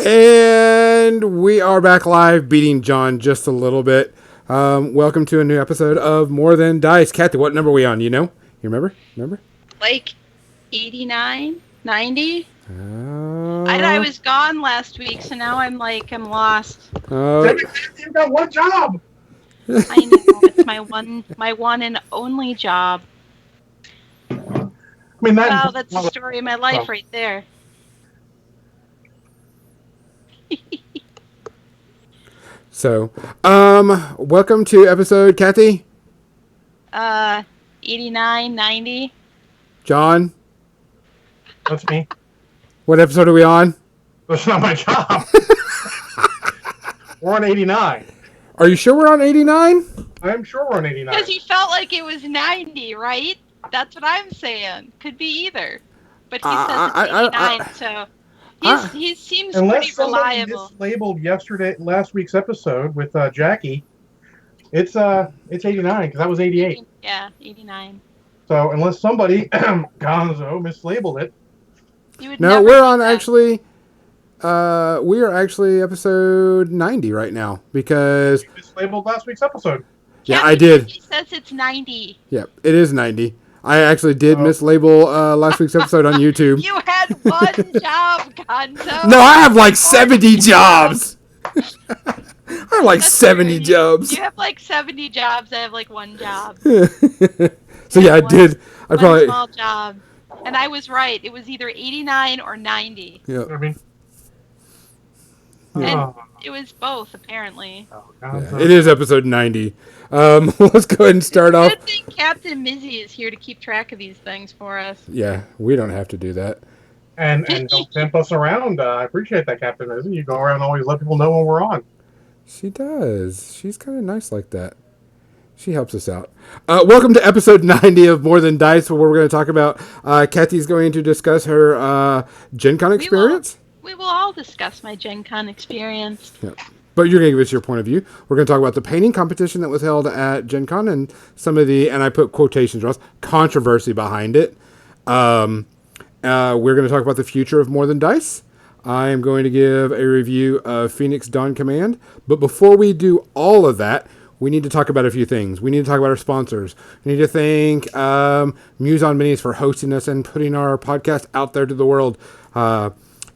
And we are back live, beating John just a little bit. Welcome to a new episode of More Than Dice. Cathy, what number are we on? You know? You remember? Like 89, 90? I was gone last week, so now I'm lost. You've got one job. I know, it's my one and only job. I mean, wow, that's the story of my life right there. So, welcome to episode, Cathy. 89, 90. John. That's me. What episode are we on? That's not my job. We're on 89. Are you sure we're on 89? I'm sure we're on 89. Because you felt like it was 90, right? That's what I'm saying. Could be either. But he says it's 89, so he seems pretty reliable. Unless somebody mislabeled last week's episode with Jackie, it's 89 because that was 88. Yeah, 89. So unless somebody, Gonzo, mislabeled it. No, we're on actually... we are actually episode 90 right now because... You mislabeled last week's episode. Yeah, I did. He says it's 90. Yeah, it is 90. I actually did mislabel last week's episode on YouTube. You had one job, Gonzo. No, I have like 70 jobs. I have like 70 jobs. You have like 70 jobs. I have like one job. So yeah, I did. I probably small job, and I was right. It was either 89 or 90. Yeah. I mean, and it was both apparently. Yeah, it is episode 90. Let's go ahead and start off. Good thing Captain Mizzy is here to keep track of these things for us. Yeah, we don't have to do that. And don't tempt us around. I appreciate that, Captain Mizzy. You go around and always let people know when we're on. She does. She's kind of nice like that. She helps us out. Welcome to episode 90 of More Than Dice, where we're going to talk about Cathy's going to discuss her Gencon experience. We will all discuss my Gencon experience. Yeah. But you're going to give us your point of view. We're going to talk about the painting competition that was held at Gencon and some of the, and I put quotations, Ross, controversy behind it. We're going to talk about the future of More Than Dice. I am going to give a review of Phoenix Dawn Command. But before we do all of that, we need to talk about a few things. We need to talk about our sponsors. We need to thank Muse on Minis for hosting us and putting our podcast out there to the world.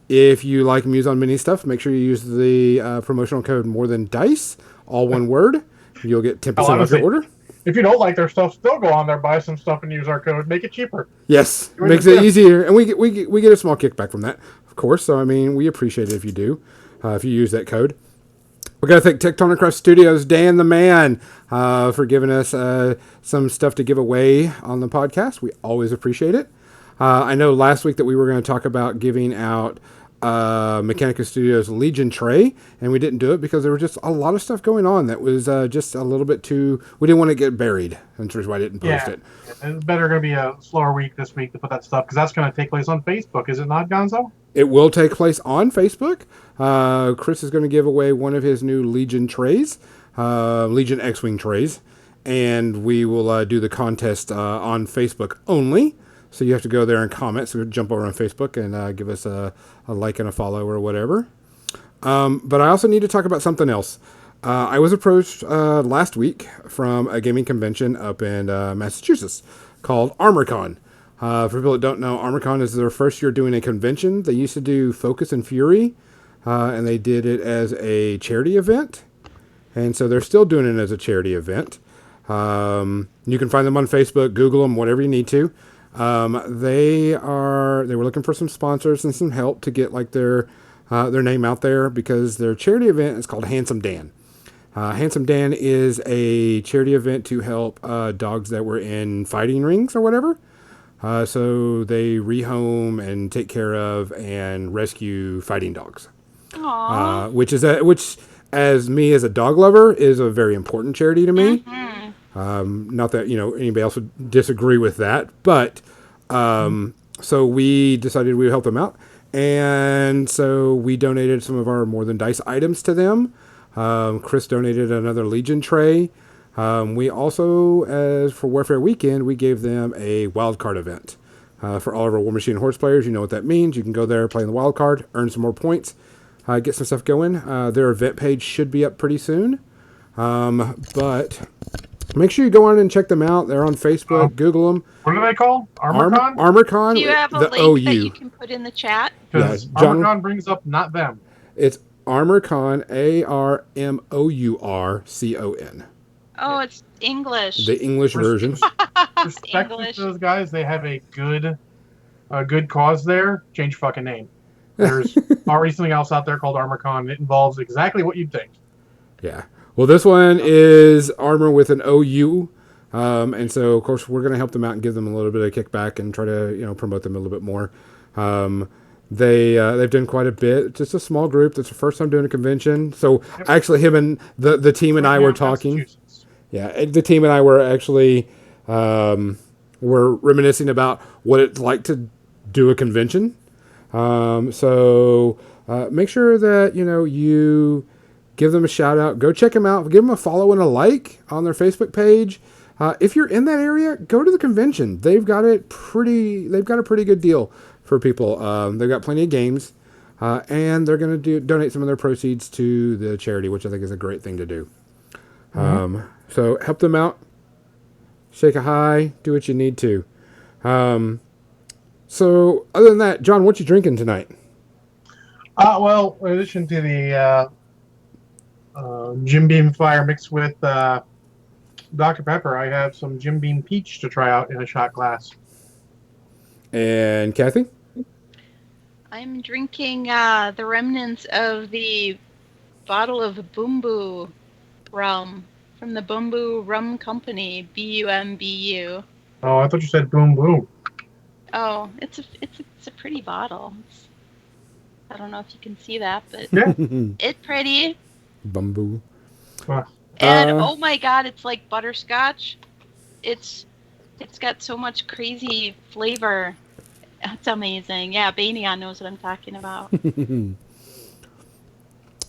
If you like Muse on Mini stuff, make sure you use the promotional code More Than Dice, all one word. You'll get 10% off your order. If you don't like their stuff, still go on there, buy some stuff, and use our code. Make it cheaper. Yes, makes it easier, and we get a small kickback from that, of course. So I mean, we appreciate it if you do, if you use that code. We're going to thank Tectonic Craft Studios, Dan the Man, for giving us some stuff to give away on the podcast. We always appreciate it. I know last week that we were going to talk about giving out Mechanica Studios Legion tray, and we didn't do it because there was just a lot of stuff going on that was just a little bit too... We didn't want to get buried, and that's why I didn't post it. It's better going to be a slower week this week to put that stuff, because that's going to take place on Facebook, is it not, Gonzo? It will take place on Facebook. Chris is going to give away one of his new Legion trays, Legion X-Wing trays, and we will do the contest on Facebook only. So you have to go there and comment. So jump over on Facebook and give us a like and a follow or whatever. But I also need to talk about something else. I was approached last week from a gaming convention up in Massachusetts called ArmorCon. For people that don't know, ArmorCon is their first year doing a convention. They used to do Focus and Fury, and they did it as a charity event. And so they're still doing it as a charity event. You can find them on Facebook, Google them, whatever you need to. They were looking for some sponsors and some help to get like their name out there because their charity event is called Handsome Dan. Handsome Dan is a charity event to help dogs that were in fighting rings or whatever. So they rehome and take care of and rescue fighting dogs. Aww. Which as me as a dog lover is a very important charity to me. Mm-hmm. Not that, anybody else would disagree with that, but, so we decided we would help them out. And so we donated some of our More Than Dice items to them. Chris donated another Legion tray. We also, as for Warfare Weekend, we gave them a wildcard event. For all of our War Machine Horse players, you know what that means. You can go there, play in the wildcard, earn some more points. get some stuff going. Their event page should be up pretty soon. But make sure you go on and check them out. They're on Facebook. Google them. What are they called? ArmorCon? ArmorCon. Do you have a the link that OU. you can put in the chat? Because ArmorCon brings up not them. It's ArmorCon, ARMOURCON. Oh, it's English. The English version. Respect to those guys. They have a good cause there. Change fucking name. There's already something else out there called ArmorCon. It involves exactly what you'd think. Yeah. Well, this one is Armor with an OU. And so, of course, we're going to help them out and give them a little bit of kickback and try to, promote them a little bit more. They've done quite a bit. Just a small group. That's the first time doing a convention. So actually, him and the team and I were talking. Yeah, the team and I were actually were reminiscing about what it's like to do a convention. So make sure that you give them a shout out. Go check them out. Give them a follow and a like on their Facebook page. If you're in that area, go to the convention. They've got a pretty good deal for people. They've got plenty of games, and they're going to donate some of their proceeds to the charity, which I think is a great thing to do. So help them out. Shake a hi. Do what you need to. So other than that, John, what you drinking tonight? Well, in addition to the Jim Beam Fire mixed with Dr. Pepper, I have some Jim Beam Peach to try out in a shot glass. And Cathy? I'm drinking the remnants of the bottle of Bumbu rum from the Bumbu Rum Company, BUMBU. Oh, I thought you said boom boom. Oh, it's a pretty bottle. I don't know if you can see that, but Yeah. it's pretty. Bumbu. And oh my god, it's like butterscotch. It's got so much crazy flavor. It's amazing. Yeah, Banion knows what I'm talking about.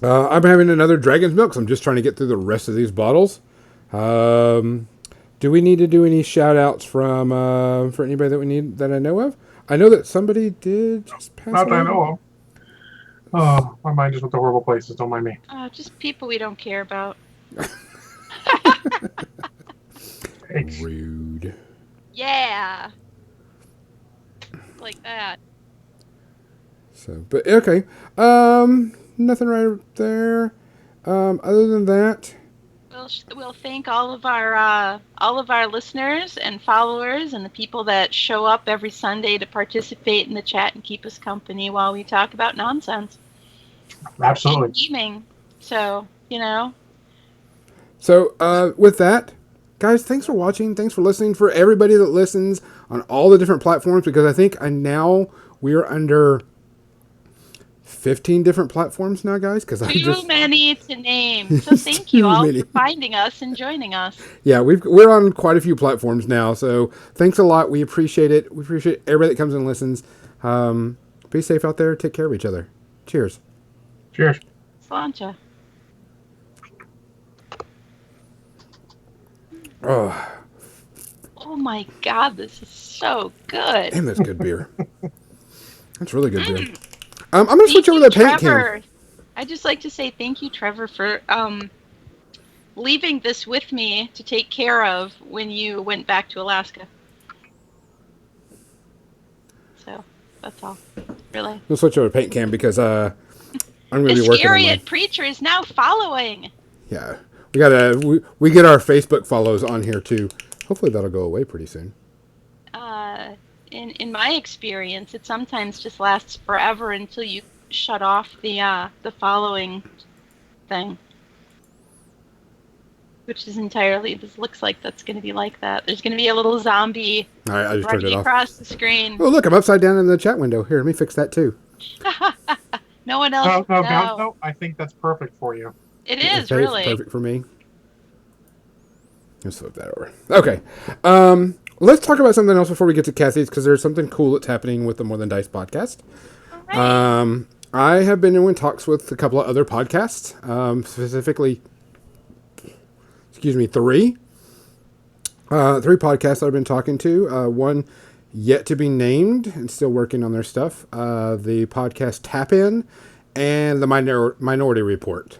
I'm having another Dragon's Milk, so I'm just trying to get through the rest of these bottles. Do we need to do any shout outs from for anybody that I know of? I know that somebody did just pass Not that I away. know of. Oh, my mind just went to horrible places. Don't mind me. Just people we don't care about. Rude. Yeah. Like that. So, but okay. Nothing right there. Other than that, We'll thank all of our listeners and followers and the people that show up every Sunday to participate in the chat and keep us company while we talk about nonsense. Absolutely. And gaming. So, So, with that, guys, thanks for watching. Thanks for listening. For everybody that listens on all the different platforms, because I think now we are under 15 different platforms now, guys. Because too many to name. So thank you all for finding us and joining us. Yeah, we're on quite a few platforms now. So thanks a lot. We appreciate it. We appreciate everybody that comes and listens. Be safe out there. Take care of each other. Cheers. Cheers. Sláinte. Oh my god, this is so good. And that's good beer. That's really good beer. I'm going to switch over to the paint can. I'd just like to say thank you, Trevor, for leaving this with me to take care of when you went back to Alaska. So, that's all. Really. We'll switch over to paint can because I'm going to be working on Iscariot Preacher is now following. Yeah. We get our Facebook follows on here too. Hopefully that'll go away pretty soon. In my experience, it sometimes just lasts forever until you shut off the following thing, which is entirely. This looks like that's going to be like that. There's going to be a little zombie All right, I just turned it running off. across the screen. Oh, look, I'm upside down in the chat window. Here, let me fix that too. No one else. No, I think that's perfect for you. It is Okay, really it's perfect for me. Let's flip that over. Okay. Let's talk about something else before we get to Cathy's, because there's something cool that's happening with the More Than Dice podcast. Right. I have been in talks with a couple of other podcasts, specifically, three. Three podcasts I've been talking to. One yet to be named and still working on their stuff. The podcast Tap In and the Minority Report.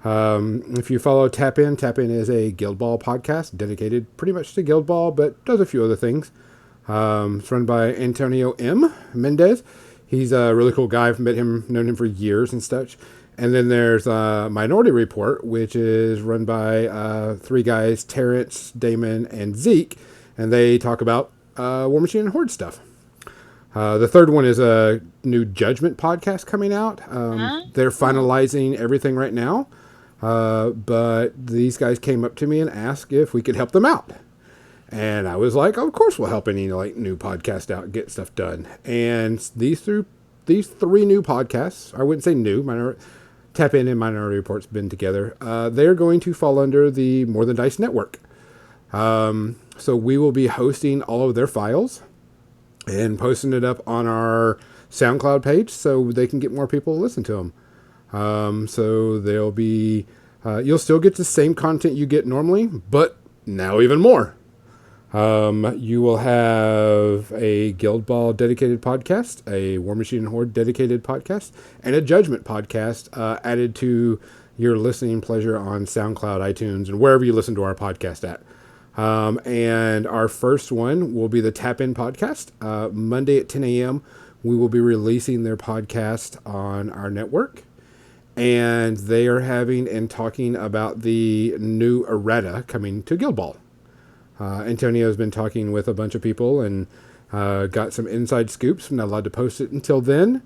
If you follow Tap In is a Guild Ball podcast dedicated pretty much to Guild Ball, but does a few other things. It's run by Antonio M. Mendez. He's a really cool guy. I've known him for years and such. And then there's Minority Report, which is run by three guys, Terrence, Damon, and Zeke. And they talk about War Machine and Horde stuff. The third one is a new Judgment podcast coming out. They're finalizing everything right now. But these guys came up to me and asked if we could help them out. And I was like, of course we'll help any new podcast out, get stuff done. And these three new podcasts, I wouldn't say new, Tap In and Minority Report's been together. They're going to fall under the More Than Dice Network. So we will be hosting all of their files and posting it up on our SoundCloud page so they can get more people to listen to them. So they'll be, you'll still get the same content you get normally, but now even more. You will have a Guild Ball dedicated podcast, a War Machine and Horde dedicated podcast, and a Judgment podcast added to your listening pleasure on SoundCloud, iTunes, and wherever you listen to our podcast at. And our first one will be the Tap In podcast. Monday at 10 a.m., we will be releasing their podcast on our network. And they are having and talking about the new errata coming to Guild Ball. Antonio's been talking with a bunch of people and got some inside scoops. I'm not allowed to post it until then.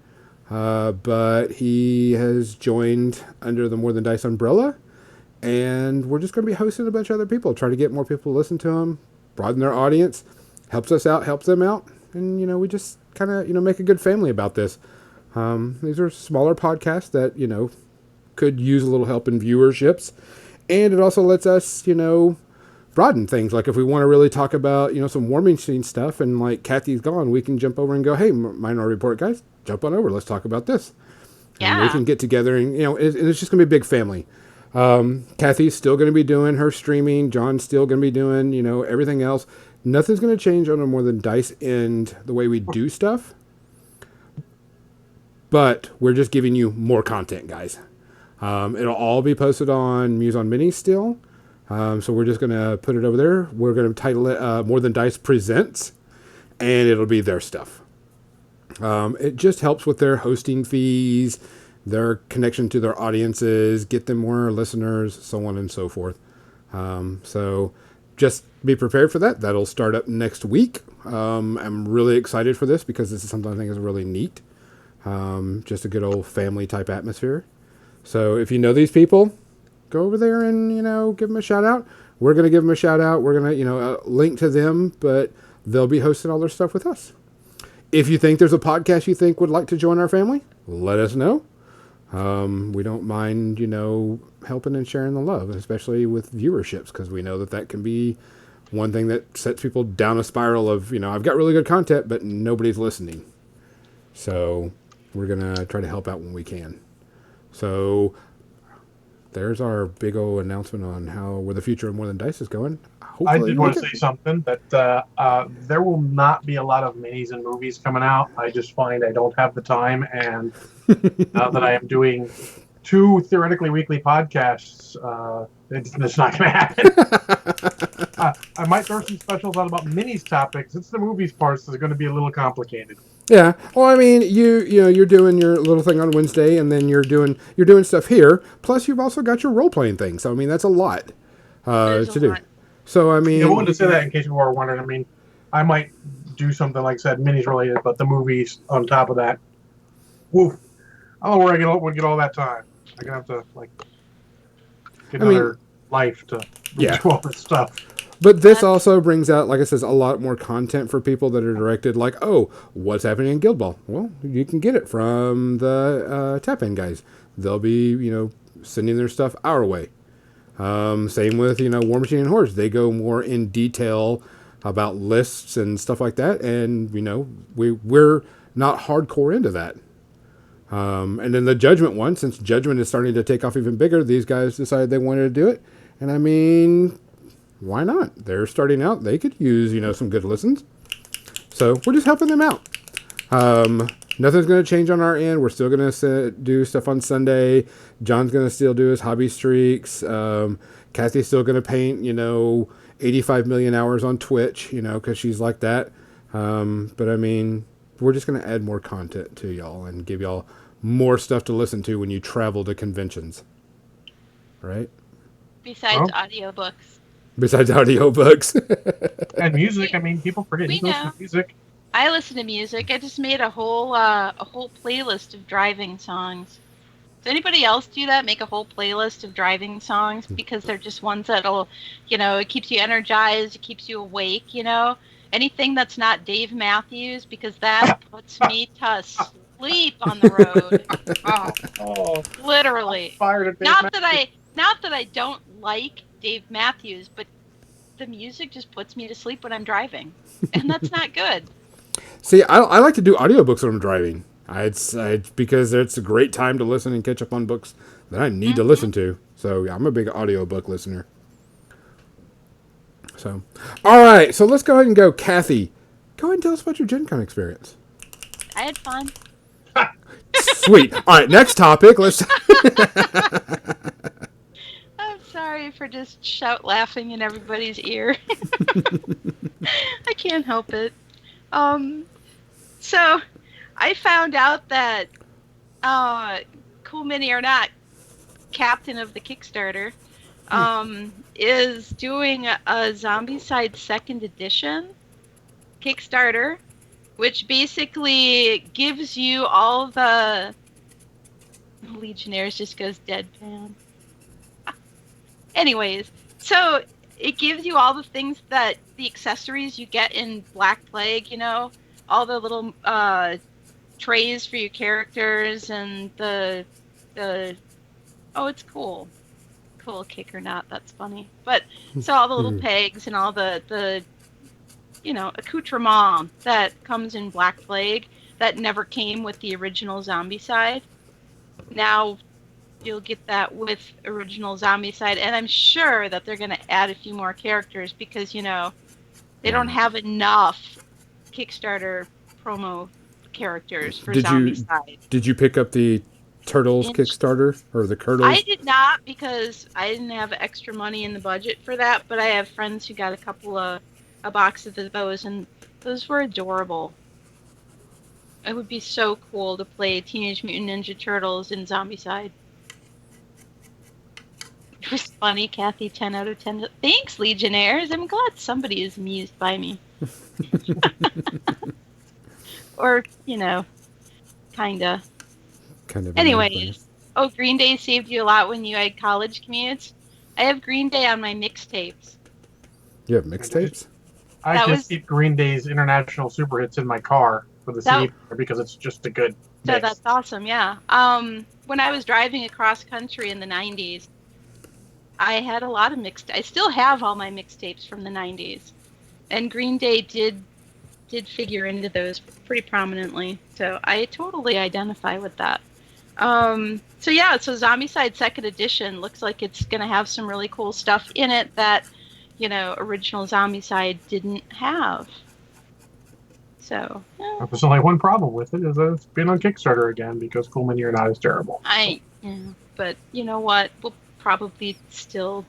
But he has joined under the More Than Dice umbrella. And we're just going to be hosting a bunch of other people, trying to get more people to listen to them, broaden their audience, helps us out, helps them out. And, we just kind of, make a good family about this. These are smaller podcasts that, could use a little help in viewerships. And it also lets us, broaden things. Like if we want to really talk about, some War Machine stuff and Cathy's gone, we can jump over and go, hey, Minority Report guys, jump on over. Let's talk about this. Yeah. And we can get together and, it's just going to be a big family. Cathy's still going to be doing her streaming. John's still going to be doing, everything else. Nothing's going to change on a More Than Dice end the way we do stuff. But we're just giving you more content, guys. It'll all be posted on Muse on Minis still. So we're just going to put it over there. We're going to title it More Than Dice Presents, and it'll be their stuff. It just helps with their hosting fees, their connection to their audiences, get them more listeners, so on and so forth. So just be prepared for that. That'll start up next week. I'm really excited for this because this is something I think is really neat. Just a good old family type atmosphere. So if you know these people, go over there and, give them a shout out. We're going to give them a shout out. We're going to, link to them, but they'll be hosting all their stuff with us. If you think there's a podcast you think would like to join our family, let us know. We don't mind, helping and sharing the love, especially with viewerships, because we know that can be one thing that sets people down a spiral of, I've got really good content, but nobody's listening. So we're going to try to help out when we can. So there's our big old announcement on where the future of More Than Dice is going. I did want to say something that there will not be a lot of minis and movies coming out. I just find I don't have the time, and now that I am doing 2 theoretically weekly podcasts, it's not going to happen. I might throw some specials out about minis topics. It's the movies parts that are going to be a little complicated. Yeah. Well, I mean, you're doing your little thing on Wednesday, and then you're doing stuff here. Plus, you've also got your role playing thing. So, I mean, that's a lot to do. So, I mean, I wanted to say that in case people are wondering. I mean, I might do something like I said, minis related, but the movies on top of that. Woof. I don't know where I would get all that time. I'm gonna have to get another life to do all this stuff. But this also brings out, like I said, a lot more content for people that are directed like, oh, what's happening in Guild Ball? Well, you can get it from the Tap-In guys. They'll be, sending their stuff our way. Same with, War Machine and Hordes. They go more in detail about lists and stuff like that. And, we're not hardcore into that. And then the Judgment one, since Judgment is starting to take off even bigger, these guys decided they wanted to do it. And I mean, why not? They're starting out. They could use, some good listens. So we're just helping them out. Nothing's going to change on our end. We're still going to do stuff on Sunday. John's going to still do his hobby streaks. Cathy's still going to paint, 85 million hours on Twitch, because she's like that. But I mean, we're just going to add more content to y'all and give y'all more stuff to listen to when you travel to conventions. Right? Besides audiobooks. Besides audiobooks. And music. I mean, people forget you listen to music. I listen to music. I just made a whole playlist of driving songs. Does anybody else do that? Make a whole playlist of driving songs? Because they're just ones that'll, it keeps you energized, it keeps you awake, Anything that's not Dave Matthews, because that puts me to sleep on the road. Literally. Fired at Dave Not that I don't like Dave Matthews, but the music just puts me to sleep when I'm driving. And that's not good. See, I like to do audiobooks when I'm driving. It's because it's a great time to listen and catch up on books that I need to listen to. So yeah, I'm a big audiobook listener. So, all right. So let's go ahead and go. Cathy, go ahead and tell us about your Gen Con experience. I had fun. Sweet. All right. Next topic. Let's. I'm sorry for just shout laughing in everybody's ear. I can't help it. So I found out that Cool Mini or Not, captain of the Kickstarter, is doing a Zombicide 2nd Edition Kickstarter, which basically gives you all the Legionnaires just goes deadpan. Anyways, so it gives you all the things the accessories you get in Black Plague, all the little trays for your characters and it's cool. Cool kick or not, that's funny. But so all the little pegs and all the accoutrement that comes in Black Plague that never came with the original Zombicide. Now you'll get that with original Zombicide, and I'm sure that they're going to add a few more characters because, they don't have enough Kickstarter promo characters for Zombicide. Did you pick up the Turtles Kickstarter or the Curdles? I did not because I didn't have extra money in the budget for that, but I have friends who got a box of those, and those were adorable. It would be so cool to play Teenage Mutant Ninja Turtles in Zombicide. It was funny, Cathy. 10 out of 10. Thanks, Legionnaires. I'm glad somebody is amused by me. Or, kinda. Kind of. Anyways, Green Day saved you a lot when you had college commutes. I have Green Day on my mixtapes. You have mixtapes? I keep Green Day's International Super Hits in my car for the CD because it's just a good mix. So that's awesome, yeah. When I was driving across country in the 90s, I had a lot of I still have all my mixtapes from the 90s. And Green Day did figure into those pretty prominently. So I totally identify with that. So Zombicide 2nd Edition looks like it's going to have some really cool stuff in it that, original Zombicide didn't have. So, yeah. There's only one problem with it, is that it's been on Kickstarter again because Cool Mini or Not is terrible. But you know what? We'll probably still...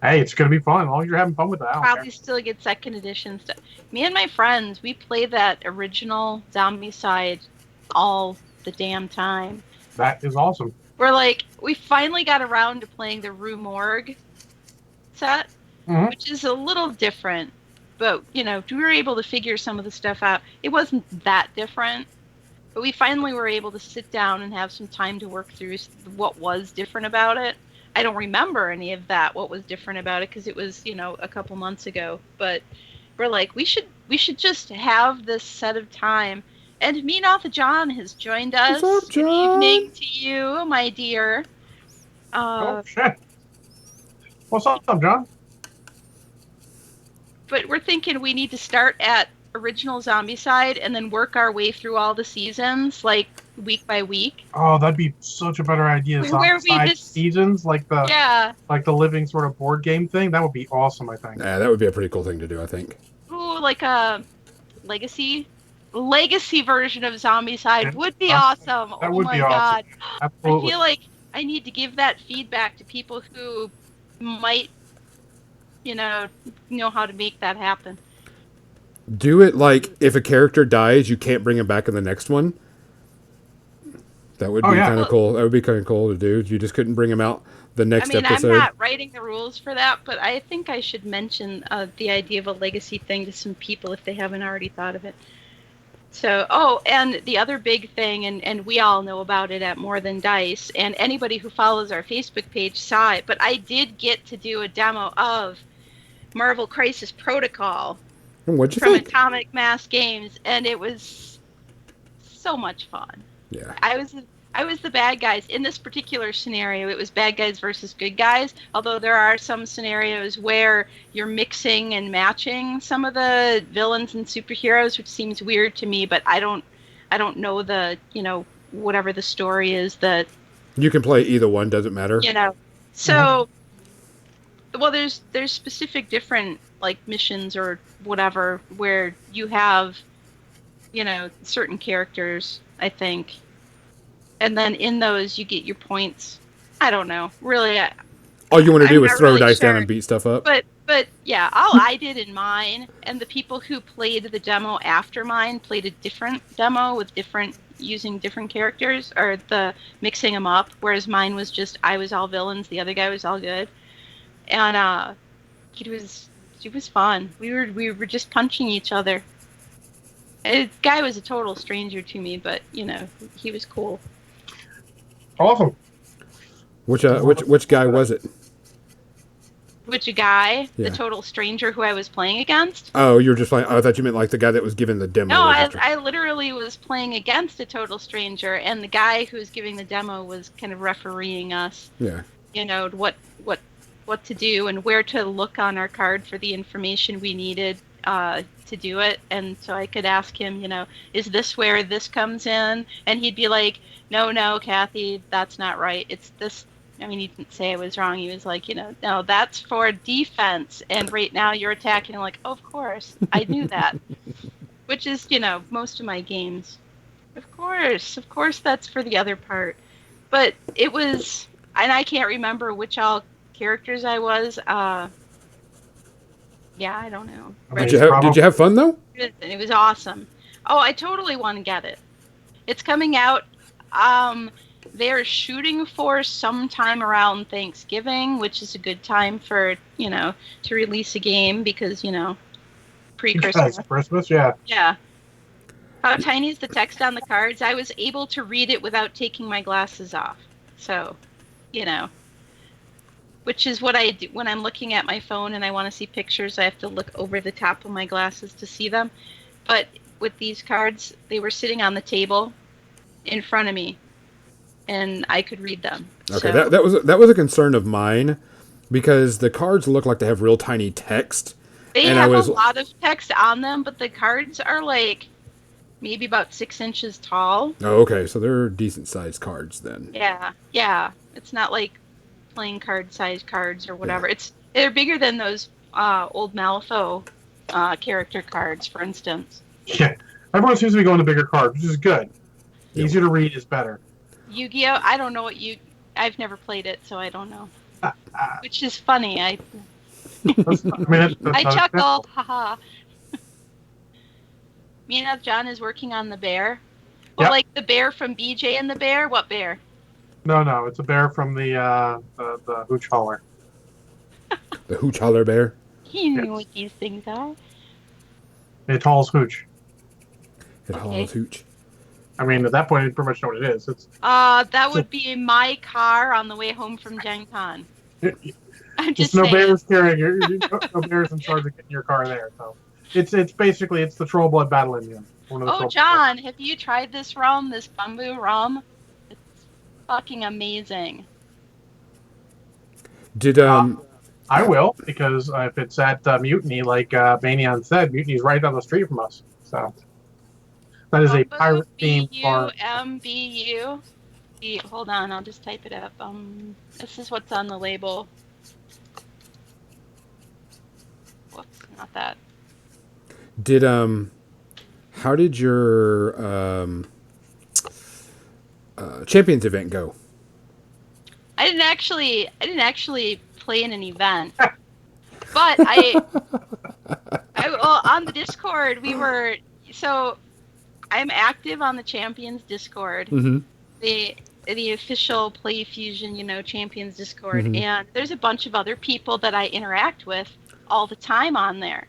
Hey, it's going to be fun. As long as you're having fun with that. Probably still get 2nd edition stuff. Me and my friends, we play that original Zombicide all the damn time. That is awesome. We finally got around to playing the Rue Morgue set, which is a little different. But, we were able to figure some of the stuff out. It wasn't that different. But we finally were able to sit down and have some time to work through what was different about it. I don't remember any of that, what was different about it, because it was, a couple months ago. But we're like, we should just have this set of time. And Meenatha John has joined us. What's up, John? Good evening to you, my dear. Shit. What's up, John? But we're thinking we need to start at original Zombicide and then work our way through all the seasons, week by week. Oh, that'd be such a better idea. Zombicide seasons, like the living sort of board game thing. That would be awesome, I think. Yeah, that would be a pretty cool thing to do, I think. Ooh, like a legacy legacy version of Zombicide Yeah. would be awesome. That Oh would my be awesome. god. I Absolutely. feel like I need to give that feedback to people who might, know how to make that happen. Do it like if a character dies, you can't bring him back in the next one. That would Oh be yeah. kind of Well, cool. That would be kind of cool to do. You just couldn't bring him out the I next mean, I'm episode. not writing the rules for that, but I think I should mention the idea of a legacy thing to some people if they haven't already thought of it. So, and the other big thing, and we all know about it at More Than Dice, and anybody who follows our Facebook page saw it, but I did get to do a demo of Marvel Crisis Protocol And what'd you from think? Atomic Mass Games, and it was so much fun. Yeah. I was the bad guys in this particular scenario. It was bad guys versus good guys. Although there are some scenarios where you're mixing and matching some of the villains and superheroes, which seems weird to me. But I don't know the whatever the story is that You can play either one, doesn't matter. you know. So well, there's specific different like missions or whatever where you have certain characters, I think, and then in those you get your points. I don't know. Really, All you want to I'm do is not throw really dice down sure. and beat stuff up. But yeah, all I did in mine, and the people who played the demo after mine played a different demo with using different characters or the mixing them up. Whereas mine was just I was all villains, the other guy was all good, and it was fun. We were just punching each other. The guy was a total stranger to me, but he was cool. Awesome. Which guy was it? Which guy? Yeah. The total stranger who I was playing against? Oh, you were just playing. I thought you meant like the guy that was given the demo. No, I literally was playing against a total stranger, and the guy who was giving the demo was kind of refereeing us. Yeah. What to do and where to look on our card for the information we needed to do it. And so I could ask him, is this where this comes in? And he'd be like, no, Cathy, that's not right. It's this. I mean, he didn't say I was wrong. He was like, no, that's for defense. And right now you're attacking. I'm like, oh, of course, I knew that. Which is, most of my games. Of course, that's for the other part. But it was, and I can't remember which all characters I was. Yeah, I don't know. Did you have fun though? It was awesome. Oh, I totally want to get it. It's coming out. They're shooting for sometime around Thanksgiving, which is a good time for to release a game because pre-Christmas. Christmas, yeah. Yeah. How tiny is the text on the cards? I was able to read it without taking my glasses off. So, which is what I do when I'm looking at my phone and I want to see pictures. I have to look over the top of my glasses to see them. But with these cards, they were sitting on the table in front of me, and I could read them. Okay, so, that was a concern of mine because the cards look like they have real tiny text. They and have a lot of text on them, but the cards are like maybe about 6 inches tall. Oh, okay, so they're decent sized cards then. Yeah. It's not like playing card sized cards or whatever. Yeah. They're bigger than those old Malifaux character cards, for instance. Yeah, everyone seems to be going to bigger cards, which is good. Yep. Easier to read is better. Yu-Gi-Oh! I don't know I've never played it, so I don't know. Which is funny. I chuckled. Haha. Me and John is working on the bear. Well, like the bear from BJ and the Bear? What bear? No, it's a bear from the Hooch Holler. The Hooch Holler bear? You know what these things are. It hauls Hooch. It hauls Hooch. I mean, at that point, you pretty much know what it is. That would be my car on the way home from Gencon. I'm just saying. Bears carrying no bears in charge of getting your car there. So it's basically the Troll Blood Battle Indian. John, have you tried this rum? This bamboo rum? It's fucking amazing. Did I will, because if it's at Mutiny, like Banyan said, Mutiny's right down the street from us. So that is a pirate themed bar. MBU. Hold on, I'll just type it up. This is what's on the label. Whoops, not that. Did how did your Champions event go? I didn't actually play in an event, but well, on the Discord so I'm active on the Champions Discord, Mm-hmm. the official Play Fusion, Champions Discord, Mm-hmm. and there's a bunch of other people that I interact with all the time on there,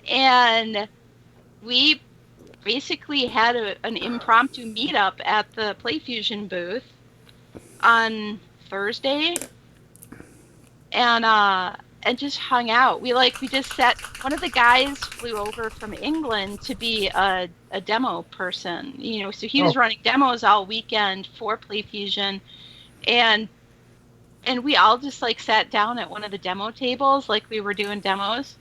and we basically had an impromptu meetup at the Play Fusion booth on Thursday, and just hung out. We just sat. One of the guys flew over from England to be a demo person, so he was running demos all weekend for Play Fusion, and we all just sat down at one of the demo tables like we were doing demos,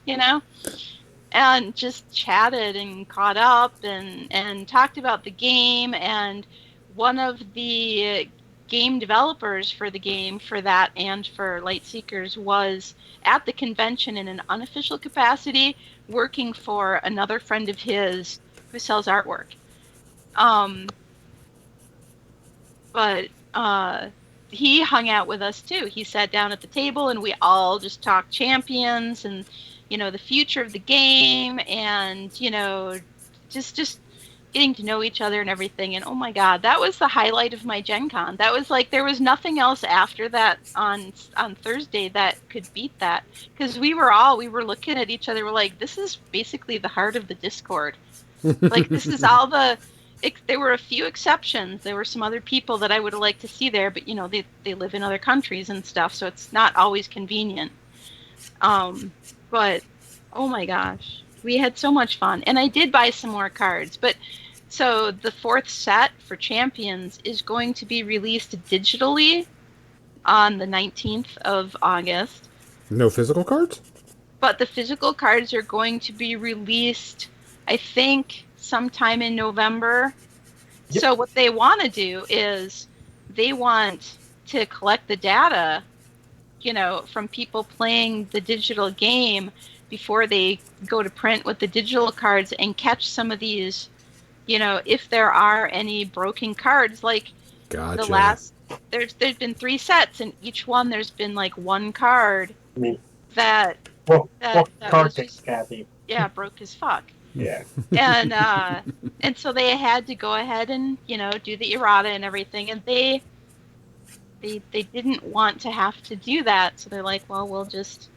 and just chatted and caught up and talked about the game. And one of the game developers for the game, for that and for Lightseekers, was at the convention in an unofficial capacity working for another friend of his who sells artwork. But he hung out with us too. He sat down at the table and we all just talked Champions and the future of the game, and just getting to know each other and everything. And oh my god, that was the highlight of my Gen Con. That was there was nothing else after that on Thursday that could beat that, because we were looking at each other. We're like, this is basically the heart of the Discord. This is all there were a few exceptions. There were some other people that I would have liked to see there, but they live in other countries and stuff, so it's not always convenient. But oh my gosh, we had so much fun, and I did buy some more cards. But so the 4th set for Champions is going to be released digitally on the 19th of August. No physical cards? But the physical cards are going to be released, I think, sometime in November. Yep. So what they want to do is they want to collect the data, from people playing the digital game before they go to print with the digital cards, and catch some of these, if there are any broken cards. Gotcha. There's been 3 sets, and each one there's been one card that card was Cathy. Yeah, broke as fuck. Yeah. And so they had to go ahead and do the errata and everything, and they didn't want to have to do that, so they're like, well, we'll just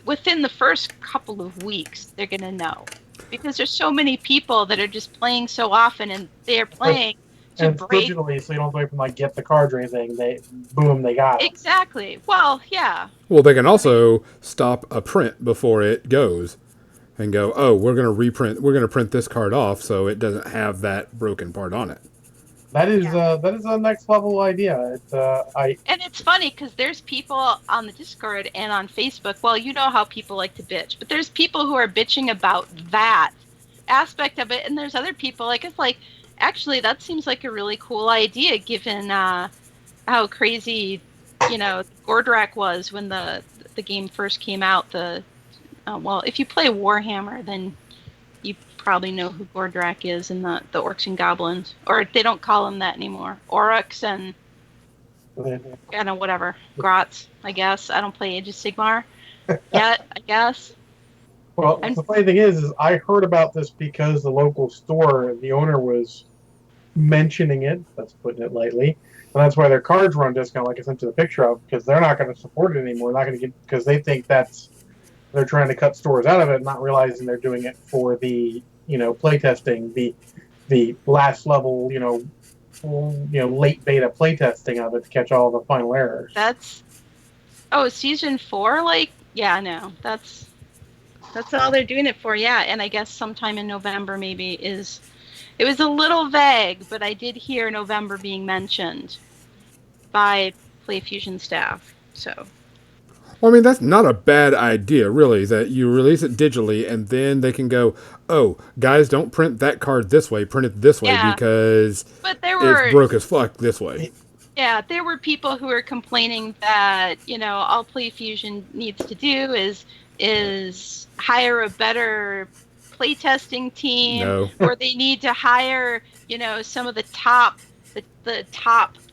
within the first couple of weeks they're gonna know, because there's so many people that are just playing so often, and they're playing to break digitally, so you don't wait for get the cards or anything. They got it. Exactly. Well, yeah. Well, they can also stop a print before it goes and go, oh, we're going to print this card off so it doesn't have that broken part on it. That is a next level idea. And it's funny because there's people on the Discord and on Facebook. Well, you know how people like to bitch, but there's people who are bitching about that aspect of it, and there's other people actually that seems like a really cool idea, given how crazy Gordrak was when the game first came out. Well, if you play Warhammer, then you probably know who Gordrak is in the Orcs and Goblins. Or they don't call him that anymore. Orcs and whatever. Grots, I guess. I don't play Age of Sigmar yet, I guess. Well, the funny thing is I heard about this because the local store, the owner was mentioning it, that's putting it lightly, and that's why their cards were on discount, like I sent you the picture of, because they're not going to support it anymore. They're not going to get, because they think they're trying to cut stores out of it, not realizing they're doing it for the playtesting, the last level, late beta playtesting of it to catch all the final errors. Season 4, yeah, no, that's all they're doing it for, yeah. And I guess sometime in November maybe is. It was a little vague, but I did hear November being mentioned by Play Fusion staff. So. Well, I mean, that's not a bad idea, really, that you release it digitally and then they can go, oh, guys, don't print that card this way, print it this way because it's broke as fuck this way. Yeah, there were people who were complaining that, all Play Fusion needs to do is hire a better playtesting team, No. or they need to hire, some of the top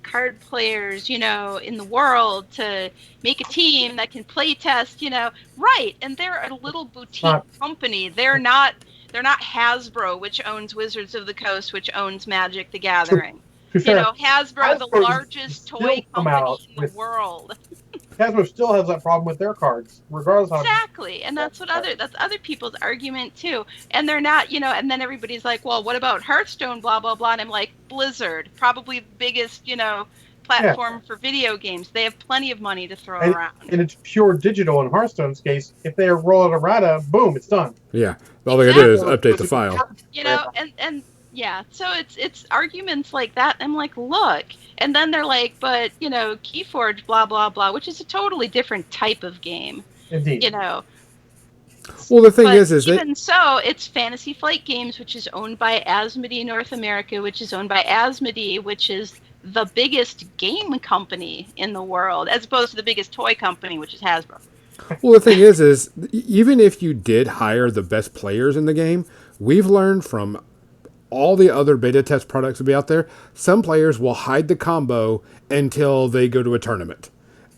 card players, in the world to make a team that can playtest, right. And they're a little boutique company. They're not Hasbro, which owns Wizards of the Coast, which owns Magic the Gathering. Hasbro, the largest toy company in the world. Hasbro still has that problem with their cards, regardless of exactly, and that's other people's argument too. And they're not, and then everybody's like, well, what about Hearthstone, blah blah blah, and I'm like, Blizzard, probably the biggest, platform for video games. They have plenty of money to throw around. And it's pure digital in Hearthstone's case. If they roll out errata, boom, it's done. Yeah, all they gotta do is update the file. And yeah, so it's arguments like that. I'm like, look, and then they're like, but Keyforge, blah blah blah, which is a totally different type of game. Indeed. Well, the thing is even so, it's Fantasy Flight Games, which is owned by Asmodee North America, which is owned by Asmodee, which is the biggest game company in the world, as opposed to the biggest toy company, which is Hasbro. Well, the thing is even if you did hire the best players in the game, we've learned from all the other beta test products that be out there, some players will hide the combo until they go to a tournament.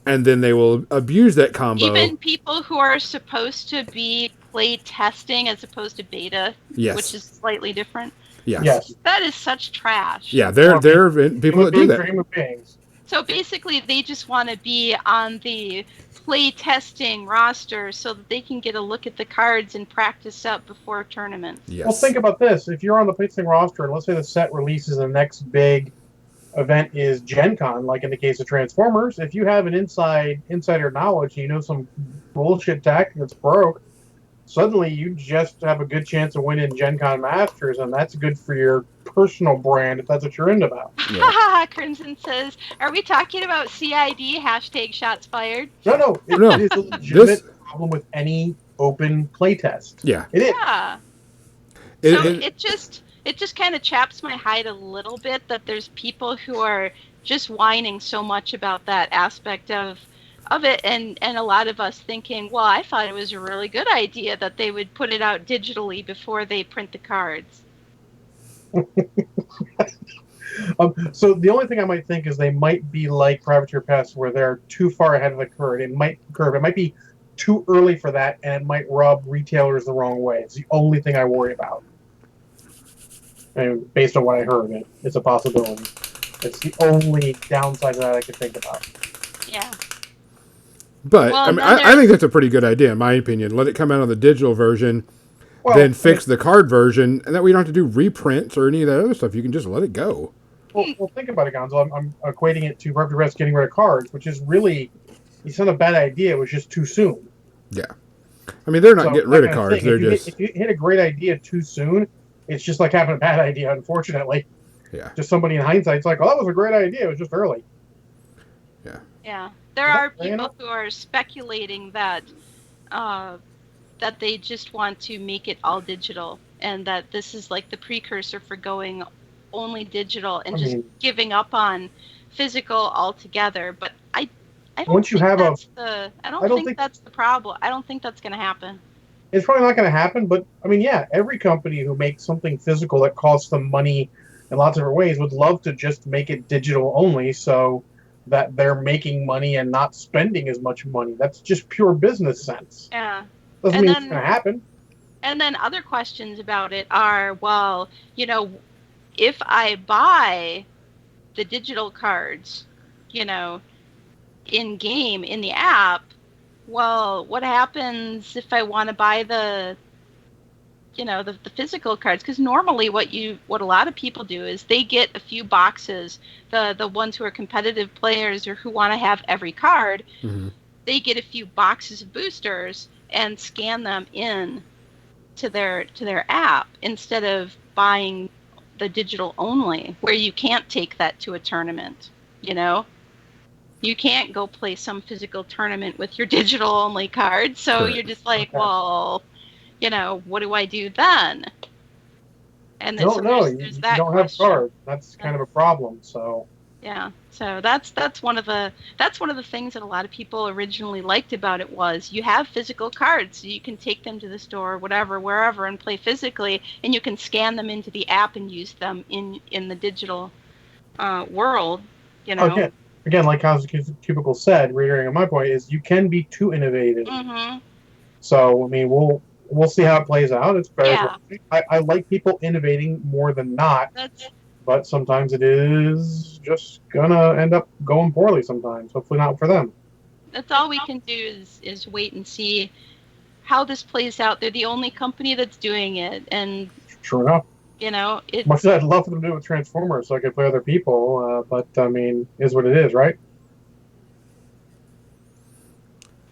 And then they will abuse that combo. Even people who are supposed to be play testing as opposed to beta, which is slightly different. Yes. That is such trash. Yeah, there are people that do that. So basically, they just want to be on the play testing roster so that they can get a look at the cards and practice up before tournaments. Yes. Well, think about this. If you're on the playtesting roster, and let's say the set releases, the next big event is Gencon, like in the case of Transformers, if you have an insider knowledge, some bullshit tactic that's broke, suddenly you just have a good chance of winning Gencon Masters, and that's good for your personal brand if that's what you're into about. Yeah. Crimson says, are we talking about CID, #shots fired? No. It is a legitimate problem with any open playtest. Yeah. It is. Yeah. It just kind of chaps my hide a little bit that there's people who are just whining so much about that aspect of it, and a lot of us thinking, well, I thought it was a really good idea that they would put it out digitally before they print the cards. So the only thing I might think is they might be like Privateer Pass, where they're too far ahead of the curve. It might be too early for that, and it might rub retailers the wrong way. It's the only thing I worry about. And based on what I heard, it's a possibility. It's the only downside that I could think about. Yeah. But I think that's a pretty good idea, in my opinion. Let it come out on the digital version, then fix the card version, and that way you don't have to do reprints or any of that other stuff. You can just let it go. Well, think about it, Gonzo. I'm equating it to Privateer Pass getting rid of cards, which is really, it's not a bad idea. It was just too soon. Yeah. I mean, they're not getting rid of cards. If you hit a great idea too soon, it's just like having a bad idea, unfortunately. Yeah. Just somebody in hindsight, it's like, oh, that was a great idea. It was just early. Yeah. Yeah. There are people who are speculating that that they just want to make it all digital, and that this is like the precursor for going only digital and giving up on physical altogether. But I don't think that's the problem. I don't think that's going to happen. It's probably not going to happen, but every company who makes something physical that costs them money in lots of different ways would love to just make it digital only, so that they're making money and not spending as much money. That's just pure business sense. Yeah. Doesn't mean it's going to happen. And then other questions about it are, well, if I buy the digital cards, in game, in the app, well, what happens if I want to buy the physical cards? Because normally what a lot of people do is they get a few boxes. The ones who are competitive players or who want to have every card, they get a few boxes of boosters and scan them in to their app instead of buying the digital only, where you can't take that to a tournament. You can't go play some physical tournament with your digital only cards. So Correct. You're just like, well, what do I do then? And you don't have cards. That's kind of a problem. So Yeah, so that's one of the things that a lot of people originally liked about it was you have physical cards, so you can take them to the store, whatever, wherever, and play physically, and you can scan them into the app and use them in the digital world, you know. Again, like how Cubicle said, reiterating my point is you can be too innovative. Mm-hmm. So I mean, we'll see how it plays out. It's better. Yeah. I like people innovating more than not, That's but sometimes it is just gonna end up going poorly. Sometimes, hopefully not for them. all we can do is wait and see how this plays out. They're the only company that's doing it, and True enough. you know, it Much as I'd love for them to do it with Transformers, so I could play other people, but I mean, is what it is, right?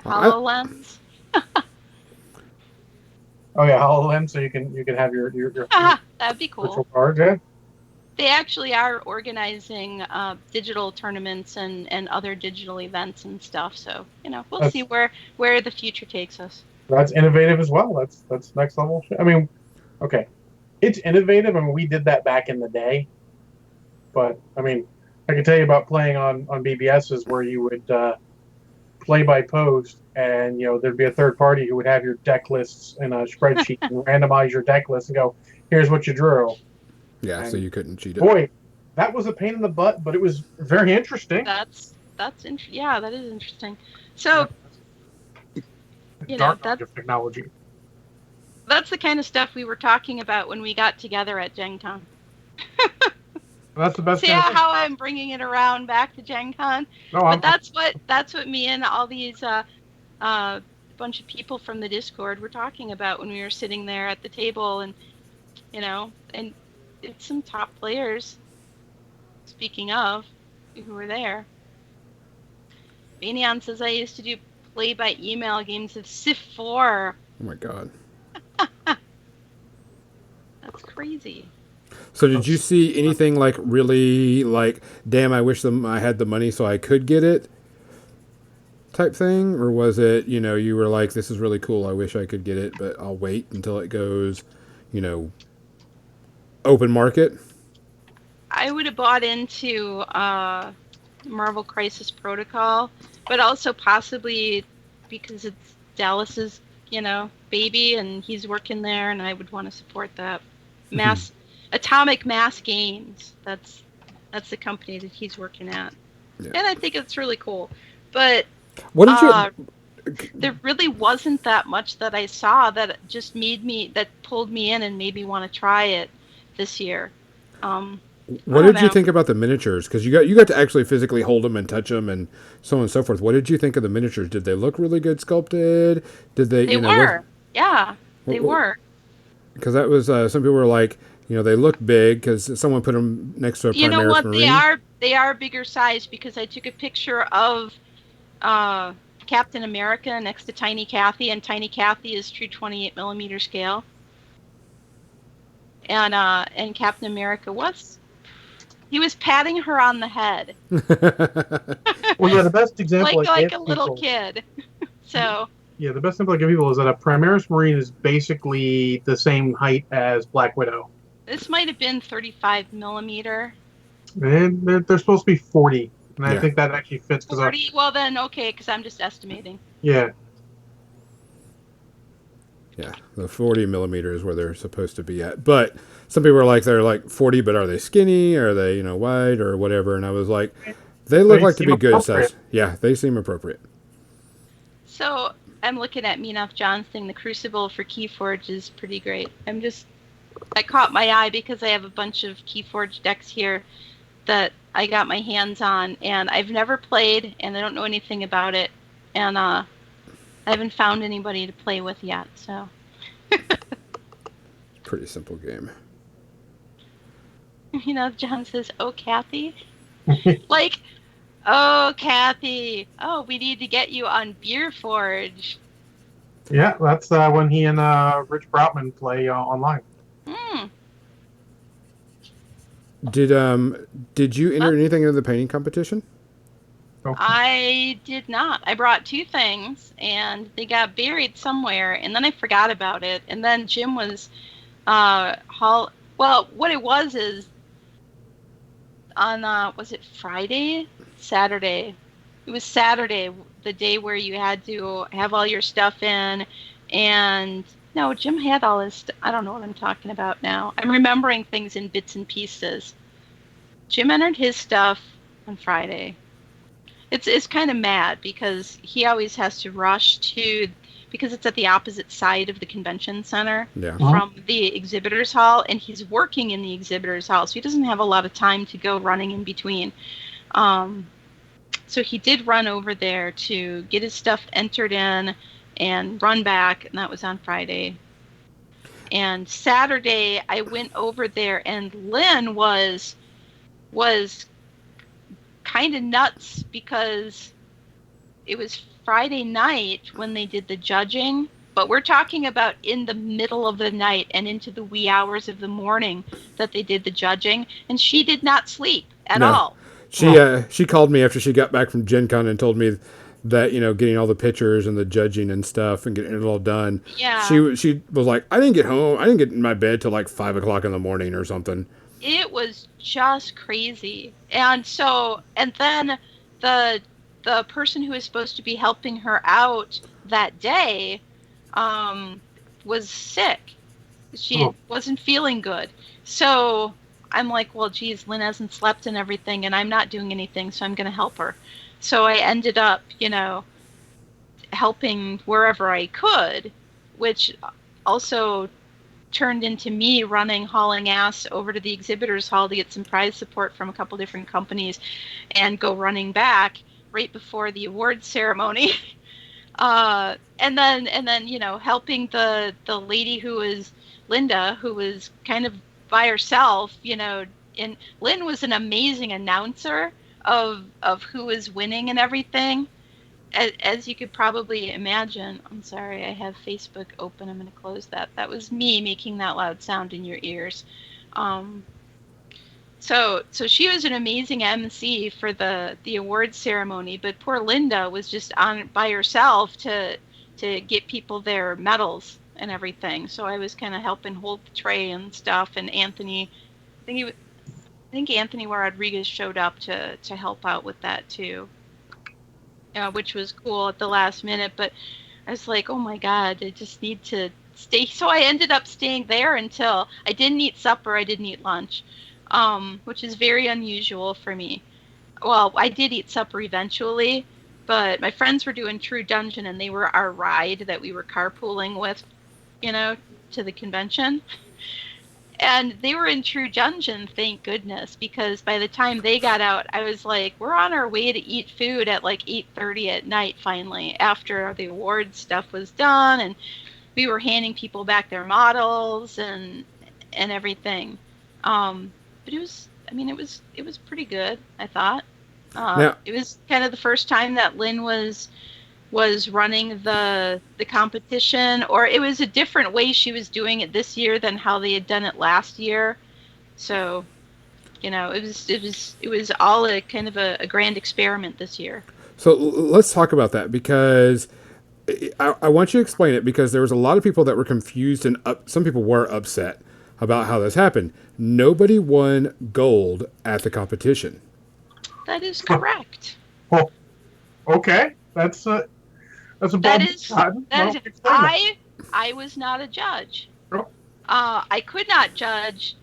I, HoloLens. Oh yeah, HoloLens, so you can have your That'd be cool. virtual cards, yeah. They actually are organizing digital tournaments and other digital events and stuff. So we'll see where the future takes us. That's innovative as well. That's next level shit. I mean, okay, it's innovative. I mean, we did that back in the day, but I mean, I can tell you about playing on BBSs where you would play by post, and there'd be a third party who would have your deck lists in a spreadsheet and randomize your deck list and go, "Here's what you drew." yeah, And so you couldn't cheat it. boy, that was a pain in the butt, but it was very interesting. Yeah, that is interesting. So Dark age of technology. That's the kind of stuff we were talking about when we got together at Gencon. That's the best. See how I'm bringing it around back to Gencon? No, but that's what me and all these bunch of people from the Discord were talking about when we were sitting there at the table, and and it's some top players. Speaking of, who were there? Manion says I used to do play by email games of Civ 4. Oh my god. That's crazy. So did you see anything like really like, damn, I wish I had the money so I could get it type thing? Or was it, you were like, this is really cool, I wish I could get it, but I'll wait until it goes, open market? I would have bought into Marvel Crisis Protocol, but also possibly because it's Dallas's, baby, and he's working there, and I would want to support that. Atomic Mass Games. That's the company that he's working at, and I think it's really cool. But what did you? There really wasn't that much that I saw that just pulled me in and made me want to try it this year. What did you think about the miniatures? Because you got to actually physically hold them and touch them and so on and so forth. What did you think of the miniatures? Did they look really good sculpted? Did they? They were. Yeah, they were. Because that was some people were like, they look big because someone put them next to a Primaris Marine. You know what? They are bigger size because I took a picture of Captain America next to Tiny Cathy, and Tiny Cathy is true 28mm scale. And Captain America was patting her on the head. Well, yeah, the best example like a little kid. So. Yeah, the best example I give people is that a Primaris Marine is basically the same height as Black Widow. This might have been 35mm. And they're supposed to be 40, and I think that actually fits. 40? Well, then, okay, because I'm just estimating. Yeah. Yeah, the 40mm is where they're supposed to be at. But some people are like, they're like 40, but are they skinny? Are they, wide or whatever? And I was like, they look like to be good size. Yeah, they seem appropriate. So I'm looking at Meanoff John's thing. The Crucible for Keyforge is pretty great. I caught my eye because I have a bunch of Keyforge decks here that I got my hands on, and I've never played, and I don't know anything about it, and I haven't found anybody to play with yet. So. Pretty simple game. John says, "Oh, Cathy," like. Oh, Cathy. Oh, we need to get you on Beer Forge. Yeah, that's when he and Rich Broutman play online. Did you enter anything into the painting competition? Okay. I did not. I brought 2 things, and they got buried somewhere, and then I forgot about it. And then Jim was well, what it was is was it Friday? Saturday. It was Saturday, the day where you had to have all your stuff in, and no, Jim had all his. I don't know what I'm talking about now. I'm remembering things in bits and pieces. Jim entered his stuff on Friday. It's kind of mad because he always has to rush to, because it's at the opposite side of the convention center Yeah. from the exhibitors hall, and he's working in the exhibitors hall, so he doesn't have a lot of time to go running in between. So he did run over there to get his stuff entered in and run back, and that was on Friday. And Saturday I went over there, and Lynn was kind of nuts because it was Friday night when they did the judging, but we're talking about in the middle of the night and into the wee hours of the morning that they did the judging, and she did not sleep at all. She called me after she got back from Gencon and told me that, getting all the pictures and the judging and stuff and getting it all done. Yeah. She was like, I didn't get home. I didn't get in my bed till like 5 o'clock in the morning or something. It was just crazy. And then the person who was supposed to be helping her out that day was sick. She wasn't feeling good. So I'm like, well, geez, Lynn hasn't slept and everything, and I'm not doing anything, so I'm going to help her. So I ended up, helping wherever I could, which also turned into me hauling ass over to the exhibitors hall to get some prize support from a couple different companies and go running back right before the awards ceremony. And then, helping the lady who was Linda, who was kind of by herself, and Lynn was an amazing announcer of who was winning and everything. As you could probably imagine. I'm sorry, I have Facebook open. I'm going to close that. That was me making that loud sound in your ears. So she was an amazing MC for the awards ceremony, but poor Linda was just on by herself to get people their medals and everything. So I was kind of helping hold the tray and stuff. And Anthony, I think Anthony Rodriguez showed up to help out with that too. Which was cool at the last minute, but I was like, oh my God, I just need to stay. So I ended up staying there until I didn't eat supper, I didn't eat lunch, which is very unusual for me. Well, I did eat supper eventually, but my friends were doing True Dungeon, and they were our ride that we were carpooling with, to the convention. And they were in True Dungeon, thank goodness, because by the time they got out, I was like, we're on our way to eat food at like 8:30 at night finally, after the awards stuff was done, and we were handing people back their models and everything. But it was pretty good, I thought. It was kind of the first time that Lynn was running the competition, or it was a different way she was doing it this year than how they had done it last year. So, it was all a kind of a grand experiment this year. So let's talk about that, because I want you to explain it, because there was a lot of people that were confused, and some people were upset about how this happened. Nobody won gold at the competition. That is correct. Oh, okay. That's a I was not a judge. Oh. I could not judge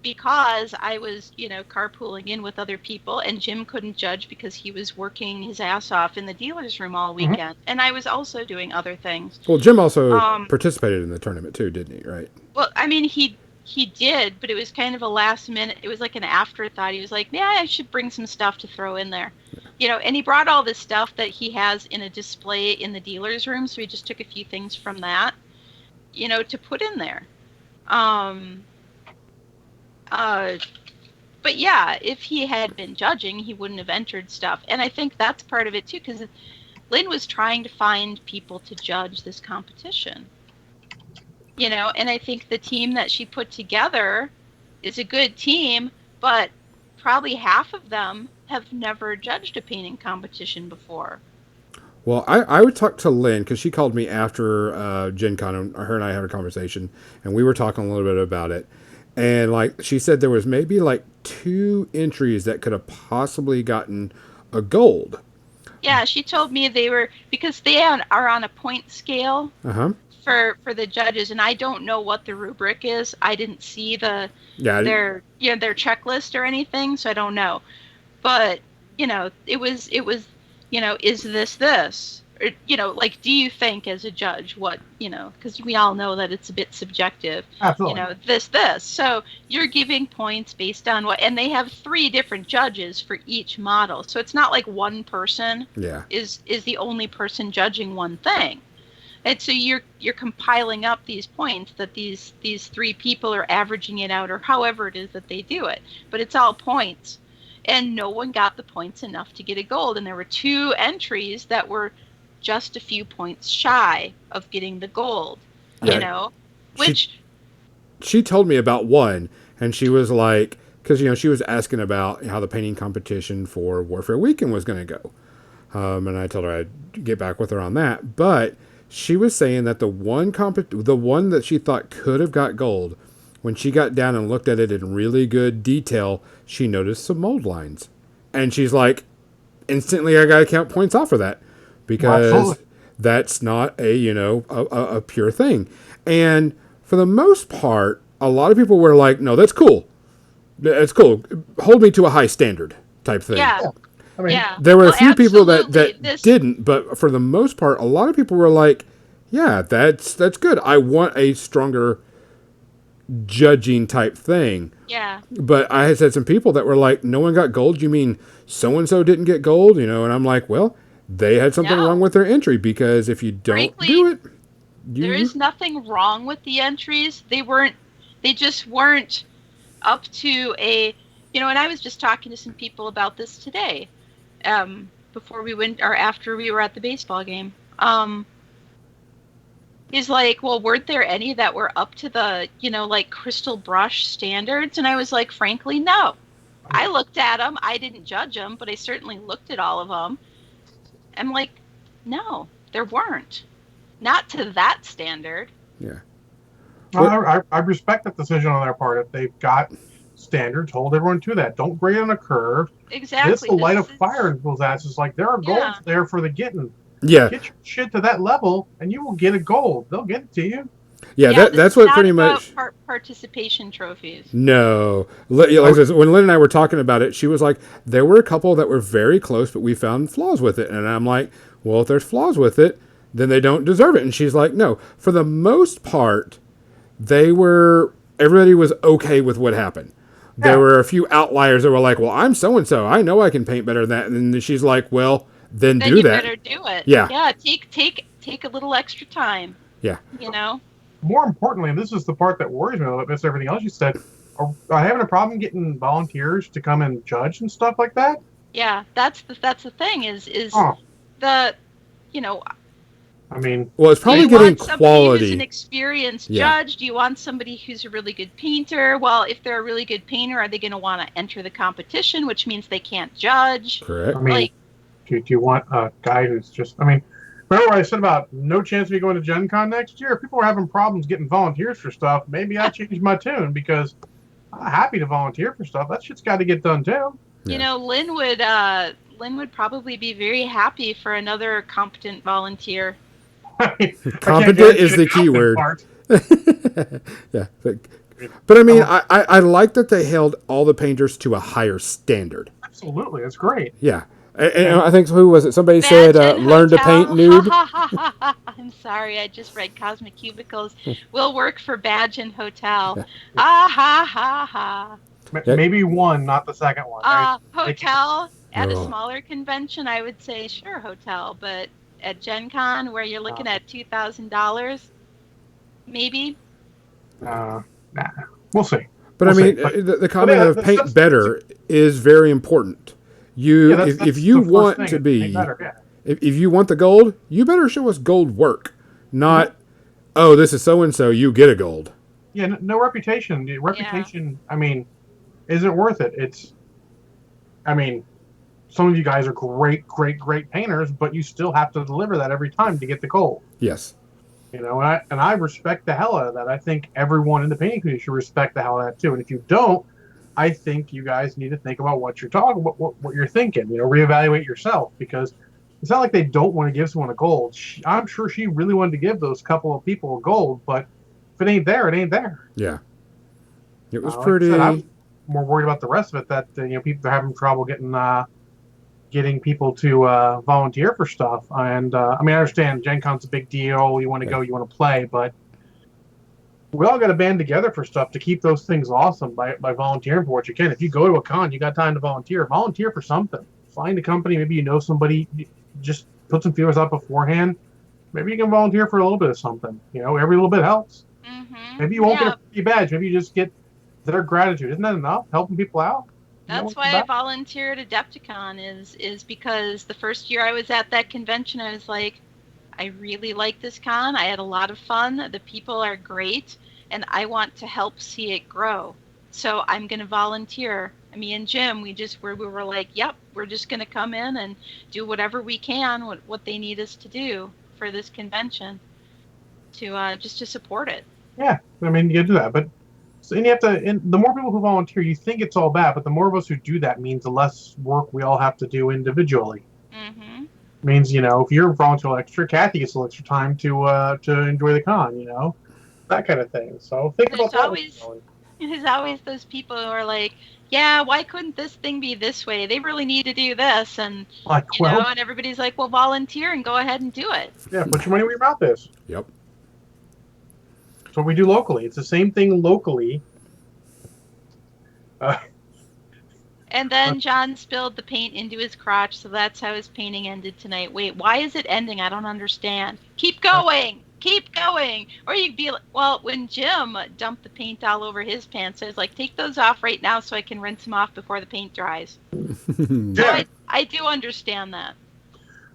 because I was, carpooling in with other people, and Jim couldn't judge because he was working his ass off in the dealer's room all weekend, and I was also doing other things. Well, Jim also participated in the tournament too, didn't he? Right? Well, I mean, he did, but it was kind of a last minute. It was like an afterthought. He was like, yeah, I should bring some stuff to throw in there. And he brought all this stuff that he has in a display in the dealer's room, so he just took a few things from that, to put in there. But yeah, if he had been judging, he wouldn't have entered stuff. And I think that's part of it too, because Lynn was trying to find people to judge this competition. And I think the team that she put together is a good team, but probably half of them have never judged a painting competition before. Well, I would talk to Lynn, because she called me after Gen Con, and her and I had a conversation, and we were talking a little bit about it. And like she said, there was maybe like 2 entries that could have possibly gotten a gold. Yeah, she told me they were, because they are on a point scale Uh-huh. for the judges, and I don't know what the rubric is. I didn't see Yeah. their checklist or anything, so I don't know. But it was is this, or like, do you think as a judge what, because we all know that it's a bit subjective. Absolutely. This, so you're giving points based on what, and they have 3 different judges for each model, so it's not like one person Yeah. is the only person judging one thing. And so you're compiling up these points that these 3 people are averaging it out, or however it is that they do it, but it's all points. And no one got the points enough to get a gold. And there were 2 entries that were just a few points shy of getting the gold. Yeah. Which She told me about one, and she was like, because she was asking about how the painting competition for Warfare Weekend was going to go, and I told her I'd get back with her on that. But she was saying that the one that she thought could have got gold, when she got down and looked at it in really good detail, she noticed some mold lines, and she's like, instantly I got to count points off for that, because that's not a pure thing. And for the most part, a lot of people were like, no, that's cool. That's cool. Hold me to a high standard type thing. yeah. I mean, Yeah. There were a few people that absolutely. didn't, but for the most part, a lot of people were like, yeah, that's good. I want a stronger judging type thing. Yeah. But I had said some people that were like, no one got gold. You mean so-and-so didn't get gold? And I'm like, well, they had something No. wrong with their entry, because if you don't Frankly, do it, there is nothing wrong with the entries. They just weren't up to a, and I was just talking to some people about this today, before we went, or after we were at the baseball game. He's like, well, weren't there any that were up to the, like crystal brush standards? And I was like, frankly, no. I looked at them. I didn't judge them, but I certainly looked at all of them. I'm like, no, there weren't. Not to that standard. Yeah. I respect that decision on their part. If they've got standards, hold everyone to that. Don't grade on a curve. Exactly. This will light a fire in people's asses. Like, there are goals there for the getting. Yeah. Get your shit to that level, and you will get a gold. They'll get it to you. Yeah, that's what pretty much. Participation trophies. No, like I said, when Lynn and I were talking about it, she was like, there were a couple that were very close, but we found flaws with it. And I'm like, well, if there's flaws with it, then they don't deserve it. And she's like, no, for the most part, everybody was okay with what happened. Yeah. There were a few outliers that were like, well, I'm so-and-so. I know I can paint better than that. And then she's like, well, then do you that. Better do it. Yeah. Yeah. Take a little extra time. Yeah. More importantly, and this is the part that worries me about this, everything else you said, are having a problem getting volunteers to come and judge and stuff like that? Yeah, that's the thing is I mean, well, it's probably getting quality. Who's an experienced judge? Do you want somebody who's a really good painter? Well, if they're a really good painter, are they going to want to enter the competition, which means they can't judge? Correct. I mean, do you want a guy who's just? I mean, remember what I said about no chance of me going to Gencon next year? If people are having problems getting volunteers for stuff, maybe I change my tune, because I'm happy to volunteer for stuff. That shit's got to get done too. Yeah. Lynn would probably be very happy for another competent volunteer. Competent is the key word. Yeah, but I mean, I like that they held all the painters to a higher standard. Absolutely, that's great. Yeah. And I think, who was it? Somebody said, learn to paint nude. I'm sorry, I just read Cosmic Cubicles. Will work for Badge and Hotel. Ha ha ha. Maybe one, not the second one. Hotel at a smaller convention, I would say, sure, hotel. But at Gen Con, where you're looking at $2,000, maybe? Nah. We'll see. But I mean, the comment of paint better is very important. If you want to be, if you want the gold, you better show us gold work, not, oh, this is so and so, you get a gold. Yeah, no reputation. The reputation, I mean, isn't worth it. Some of you guys are great painters, but you still have to deliver that every time to get the gold. Yes. And I respect the hell out of that. I think everyone in the painting community should respect the hell out of that too. And if you don't, I think you guys need to think about what you're talking about, what you're thinking. Reevaluate yourself, because it's not like they don't want to give someone a gold. I'm sure she really wanted to give those couple of people a gold, but if it ain't there, it ain't there. Yeah. It was Like I said, I was pretty. more worried about the rest of it. That people are having trouble getting people to volunteer for stuff. And I mean, I understand Gen Con's a big deal. You want to Yeah. go, you want to play, but we all got to band together for stuff to keep those things awesome by volunteering for what you can. If you go to a con, you got time to volunteer. Volunteer for something. Find a company. Maybe you know somebody. Just put some feelers out beforehand. Maybe you can volunteer for a little bit of something. Every little bit helps. Maybe you won't get a free badge. Maybe you just get their gratitude. Isn't that enough? Helping people out. That's why I volunteered at Adepticon is because the first year I was at that convention, I was like, I really like this con. I had a lot of fun. The people are great, and I want to help see it grow. So I'm going to volunteer. Me and Jim, we were like, yep, we're just going to come in and do whatever we can, what they need us to do for this convention to just to support it. Yeah, I mean, you do that, but and you have to. And the more people who volunteer, you think it's all bad, but the more of us who do that means the less work we all have to do individually. Mm-hmm. Means if you're volunteering extra, Cathy gets a little extra time to enjoy the con. That kind of thing. So think about that. There's always those people who are like, yeah, why couldn't this thing be this way? They really need to do this, and and everybody's like, well, volunteer and go ahead and do it. Yeah, put your money where your mouth is. Yep. That's what we do locally. It's the same thing locally. And then John spilled the paint into his crotch, so that's how his painting ended tonight. Wait, why is it ending? I don't understand. Keep going! Keep going! Or you'd be like, well, when Jim dumped the paint all over his pants, I was like, take those off right now so I can rinse them off before the paint dries. So I do understand that.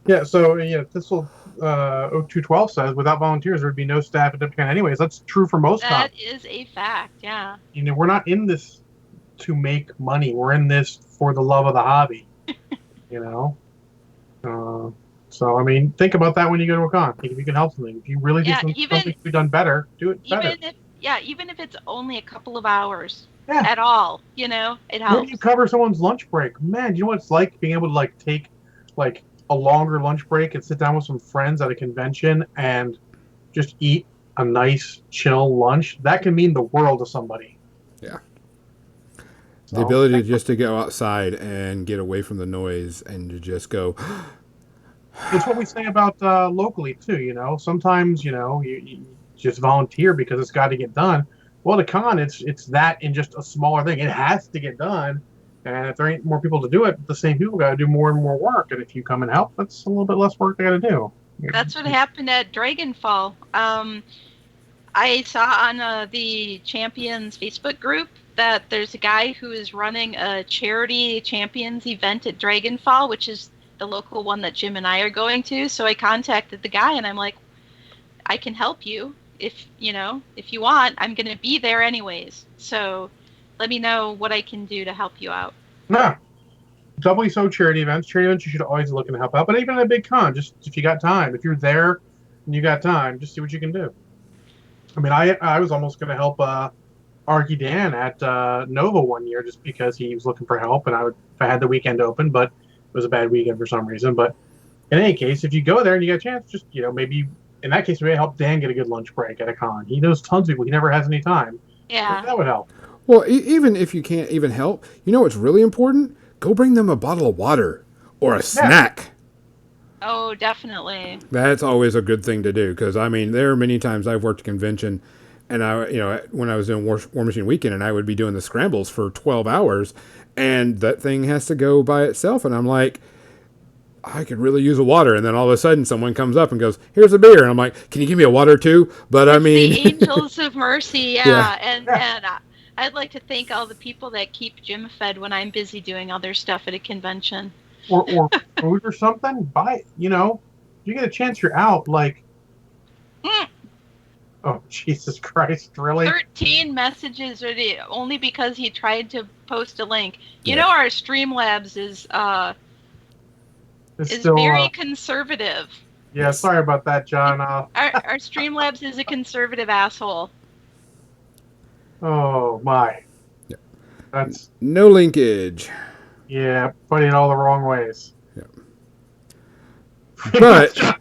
Yeah, so this will 0212 says, without volunteers, there would be no staff at Adepticon anyways. That's true for most cons. That is a fact, yeah. We're not in this to make money. We're in this for the love of the hobby. So I mean, think about that when you go to a con. Think if you can help something. If you really do something to be done better, do it better. Even if it's only a couple of hours at all, it helps. Maybe you cover someone's lunch break. Man, you know what it's like being able to take a longer lunch break and sit down with some friends at a convention and just eat a nice chill lunch. That can mean the world to somebody. Yeah. The ability just to go outside and get away from the noise and to just go. It's what we say about locally too. Sometimes you just volunteer because it's got to get done. Well, the con it's that in just a smaller thing. It has to get done, and if there ain't more people to do it, the same people got to do more and more work. And if you come and help, that's a little bit less work they got to do. That's what happened at Dragonfall. I saw on the Champions Facebook group that there's a guy who is running a charity Champions event at Dragonfall, which is the local one that Jim and I are going to. So I contacted the guy and I'm like, I can help you if you want. I'm going to be there anyways. So let me know what I can do to help you out. No. Doubly so charity events. Charity events you should always be looking to help out. But even at a big con, just if you got time, if you're there and you got time, just see what you can do. I mean, I was almost going to help Arky Dan at Nova one year just because he was looking for help, and if I had the weekend open, but it was a bad weekend for some reason. But in any case, if you go there and you get a chance, just maybe in that case, maybe help Dan get a good lunch break at a con. He knows tons of people. He never has any time. Yeah, maybe that would help. Well, even if you can't even help, what's really important? Go bring them a bottle of water or a snack. Oh, definitely. That's always a good thing to do because, there are many times I've worked a convention and when I was doing War Machine Weekend and I would be doing the scrambles for 12 hours and that thing has to go by itself. And I'm like, I could really use a water. And then all of a sudden someone comes up and goes, here's a beer. And I'm like, can you give me a water too? But the Angels of Mercy. Yeah. And I'd like to thank all the people that keep Jim fed when I'm busy doing other stuff at a convention. Or food or something. Buy, if you get a chance, you're out. Oh, Jesus Christ, really? 13 messages only because he tried to post a link. Our Streamlabs is still, very conservative. Yeah, sorry about that, John. Our Streamlabs is a conservative asshole. Oh, my. Yeah. That's No linkage. putting it all the wrong ways. Yeah. Pretty But much.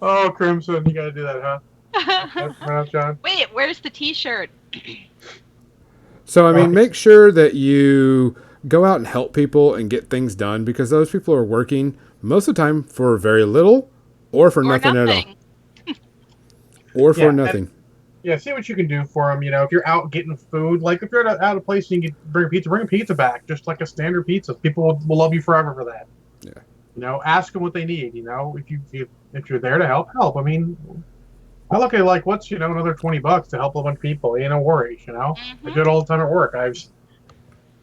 Oh, Crimson, you gotta do that, huh? That's right, John. Wait, where's the T-shirt? so I mean, Right. make sure that you go out and help people and get things done because those people are working most of the time for very little or for Or nothing at all. nothing? Or for Yeah, and nothing. see what you can do for them. You know, if you're out getting food, like if you're out of place and you can bring a pizza back, just like a standard pizza. People will love you forever for that. Yeah. You know, ask them what they need. You know, if you're there to help, help. I mean, I look at it like what's another $20 to help a bunch of people. No worries. You know, I do it all the time at work.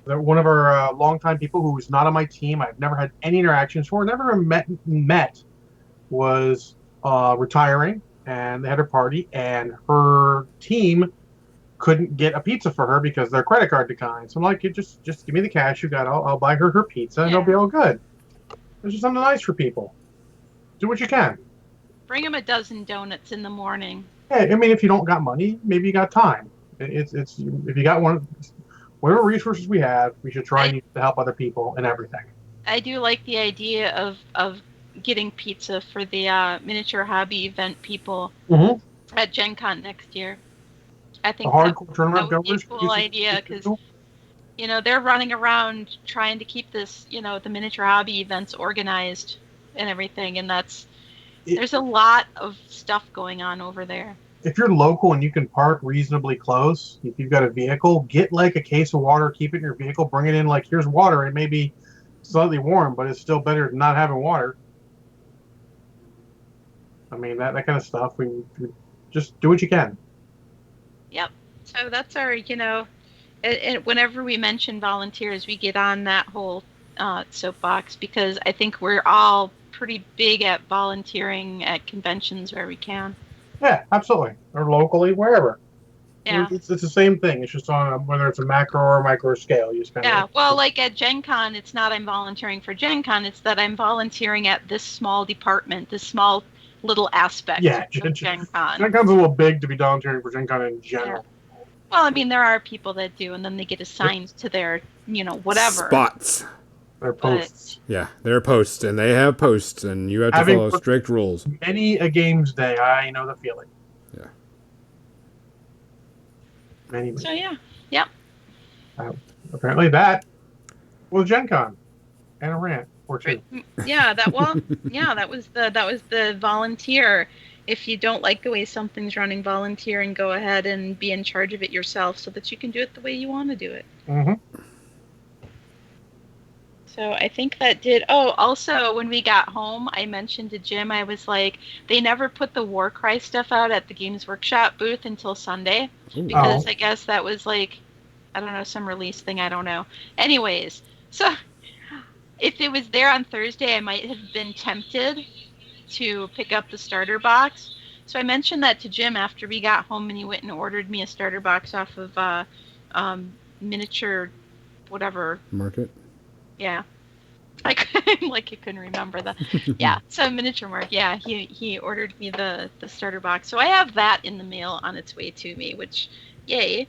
They're one of our longtime people who's not on my team. I've never had any interactions for. Never met was retiring, and they had her party, and her team couldn't get a pizza for her because their credit card declined. So I'm like, you just give me the cash you got. I'll buy her pizza, and it'll be all good. It's just something nice for people. Do what you can. Bring him a dozen donuts in the morning. Hey, I mean, if you don't got money, maybe you got time. It's if you got whatever resources we have, we should try and use to help other people and everything. I do like the idea of getting pizza for the miniature hobby event people at Gencon next year. I think that would be a cool idea because they're running around trying to keep this the miniature hobby events organized and everything, and there's a lot of stuff going on over there. If you're local and you can park reasonably close, if you've got a vehicle, get like a case of water, keep it in your vehicle, bring it in like, here's water. It may be slightly warm, but it's still better than not having water. I mean, that kind of stuff. We just do what you can. Yep. So that's our, whenever we mention volunteers, we get on that whole soapbox because I think we're all pretty big at volunteering at conventions where we can. Yeah, absolutely. Or locally, wherever. Yeah. It's the same thing. It's just on whether it's a macro or micro scale. You spend. Yeah. Well, like at Gen Con, it's not I'm volunteering for Gen Con. It's that I'm volunteering at this small department, this small little aspect of Gen Con. Gen Con's a little big to be volunteering for Gen Con in general. Yeah. Well, I mean, there are people that do, and then they get assigned to their, whatever. Spots. Their posts. Yeah, their posts, and they have posts, and you have to follow strict rules. Many a games day, I know the feeling. Yeah. Many. So yeah, yep. Apparently that was Gen Con, and a rant or two. Yeah, that was the volunteer. If you don't like the way something's running, volunteer and go ahead and be in charge of it yourself, so that you can do it the way you want to do it. Mm-hmm. So I think that did. Oh, also when we got home, I mentioned to Jim, I was like, they never put the Warcry stuff out at the Games Workshop booth until Sunday because I guess that was like, I don't know, some release thing. I don't know. Anyways, so if it was there on Thursday, I might have been tempted to pick up the starter box. So I mentioned that to Jim after we got home, and he went and ordered me a starter box off of miniature, whatever market. Yeah, I couldn't remember the. Yeah, so Miniature Mark. Yeah, he ordered me the starter box, so I have that in the mail on its way to me. Which, yay!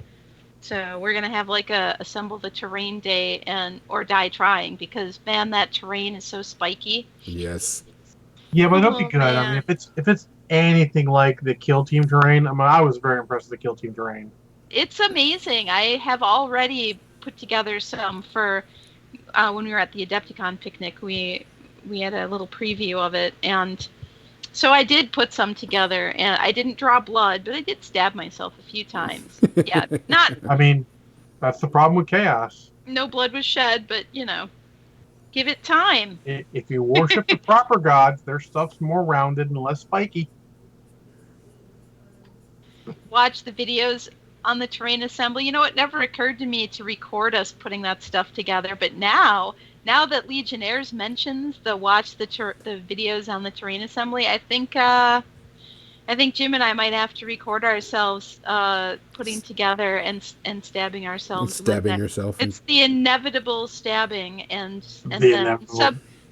So we're gonna have like a assemble the terrain day or die trying because man, that terrain is so spiky. Yes. Yeah, but it'll be good. Man. I mean, if it's anything like the Kill Team terrain, I mean, I was very impressed with the Kill Team terrain. It's amazing. I have already put together some for. When we were at the Adepticon picnic, we had a little preview of it, and so I did put some together, and I didn't draw blood, but I did stab myself a few times. Yeah, not. I mean, that's the problem with Chaos. No blood was shed, but give it time. If you worship the proper gods, their stuff's more rounded and less spiky. Watch the videos on the terrain assembly. It never occurred to me to record us putting that stuff together, but now that Legionnaires mentions the videos on the terrain assembly, I think Jim and I might have to record ourselves putting together and stabbing ourselves. Stabbing yourself. It's the inevitable stabbing and then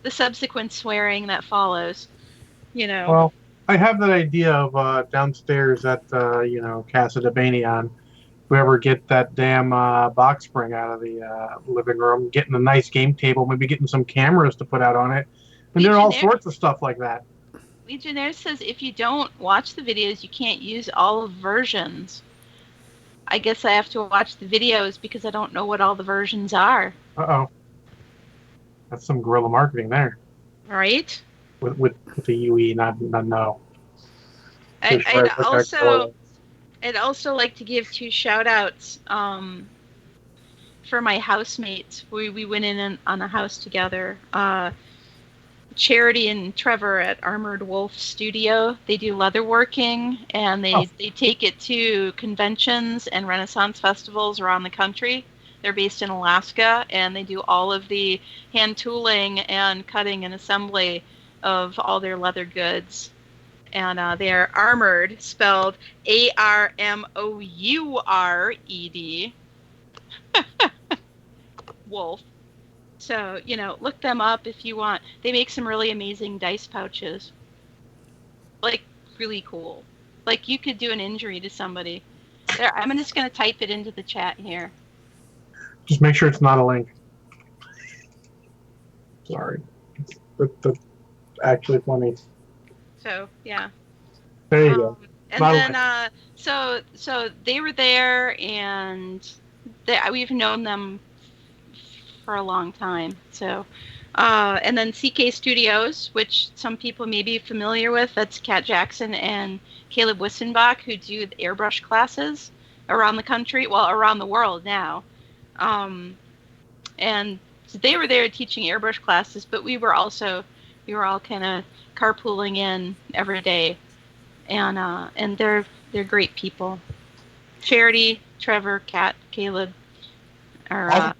the subsequent swearing that follows. Well, I have that idea of downstairs at Casa de Banion. we ever get that damn box spring out of the living room, getting a nice game table, maybe getting some cameras to put out on it, and doing all sorts of stuff like that. Legionnaire says if you don't watch the videos, you can't use all versions. I guess I have to watch the videos because I don't know what all the versions are. Uh-oh. That's some guerrilla marketing there. Right? With the UE, not no. I'd also like to give 2 shout-outs for my housemates. We went in on a house together. Charity and Trevor at Armored Wolf Studio. They do leatherworking, and they take it to conventions and Renaissance festivals around the country. They're based in Alaska, and they do all of the hand tooling and cutting and assembly of all their leather goods. And they're Armored, spelled ARMOURED, Wolf. So, look them up if you want. They make some really amazing dice pouches. Like, really cool. Like, you could do an injury to somebody. There, I'm just going to type it into the chat here. Just make sure it's not a link. Sorry. That's actually funny. So, yeah. There you go. And then, so they were there, and we've known them for a long time. So, and then CK Studios, which some people may be familiar with, that's Kat Jackson and Caleb Wissenbach, who do the airbrush classes around the country, well, around the world now. And they were there teaching airbrush classes, but we were all kind of carpooling in every day, and they're great people. Charity, Trevor, Kat, Caleb are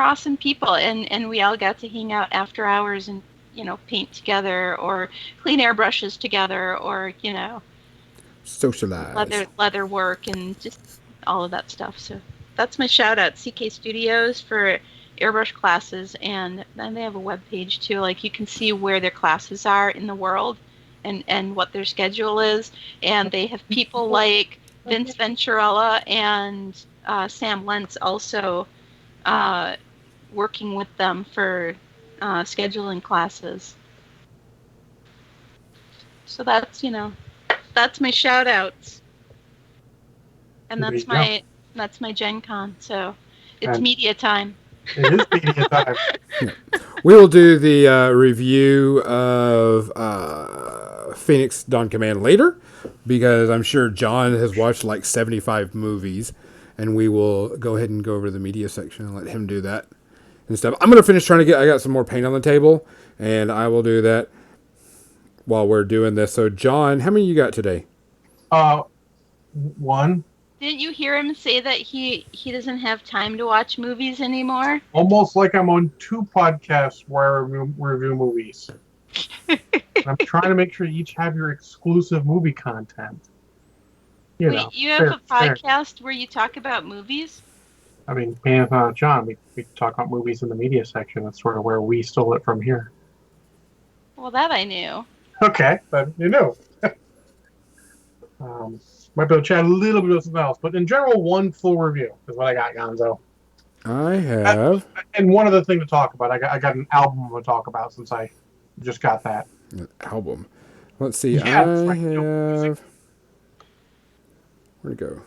awesome people, and we all got to hang out after hours and paint together or clean airbrushes together or socialize, leather work, and just all of that stuff. So that's my shout out, CK Studios, for airbrush classes, and then they have a web page too. Like, you can see where their classes are in the world and what their schedule is, and they have people like Vince Venturella and Sam Lentz also working with them for scheduling classes. So that's my shout outs, and that's my Gencon. So it's media time. It is media time. We will do the review of Phoenix Dawn Command later, because I'm sure John has watched like 75 movies, and we will go ahead and go over to the media section and let him do that and stuff. I'm going to finish I got some more paint on the table, and I will do that while we're doing this. So, John, how many you got today? 1. Didn't you hear him say that he doesn't have time to watch movies anymore? Almost like I'm on 2 podcasts where I review movies. I'm trying to make sure you each have your exclusive movie content. You have a podcast where you talk about movies? I mean, John, we talk about movies in the media section. That's sort of where we stole it from here. Well, that I knew. Okay, but you know. Might be able to chat a little bit of something else, but in general, 1 full review is what I got, Gonzo. I have. And one other thing to talk about. I got an album to talk about since I just got that. An album. Let's see. Yeah, I have. Where'd it go?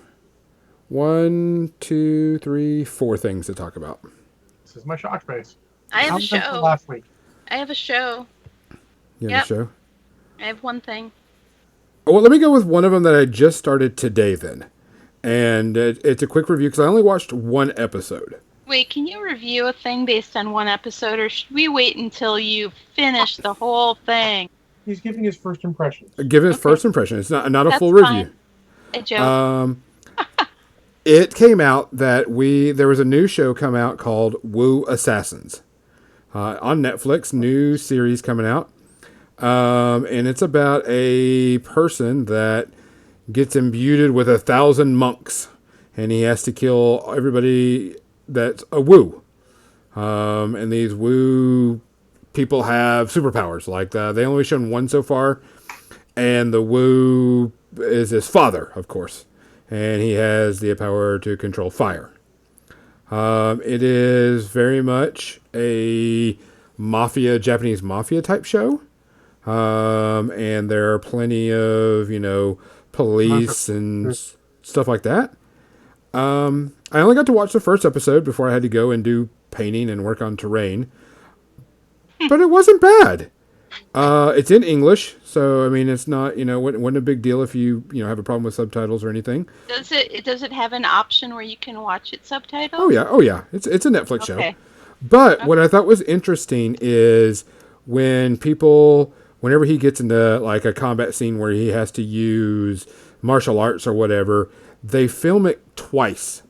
1, 2, 3, 4 things to talk about. This is my shock space. I have a show. Last week. I have a show. You have a show? I have one thing. Well, let me go with one of them that I just started today then. And it's a quick review because I only watched 1 episode. Wait, can you review a thing based on 1 episode, or should we wait until you finish the whole thing? He's giving his first impression. Giving his first impression. It's not a full review. A joke. It came out that there was a new show come out called Woo Assassins on Netflix. New series coming out. And it's about a person that gets imbued with 1,000 monks, and he has to kill everybody that's a woo. And these woo people have superpowers. Like they only shown 1 so far, and the woo is his father, of course. and he has the power to control fire. It is very much a Japanese mafia type show. And there are plenty of, police and stuff like that. I only got to watch the first episode before I had to go and do painting and work on terrain. But it wasn't bad. It's in English, so I mean, it's not, wasn't a big deal if you have a problem with subtitles or anything. Does it have an option where you can watch it subtitled? Oh yeah, it's a Netflix show. But what I thought was interesting is whenever he gets into like a combat scene where he has to use martial arts or whatever, they film it twice.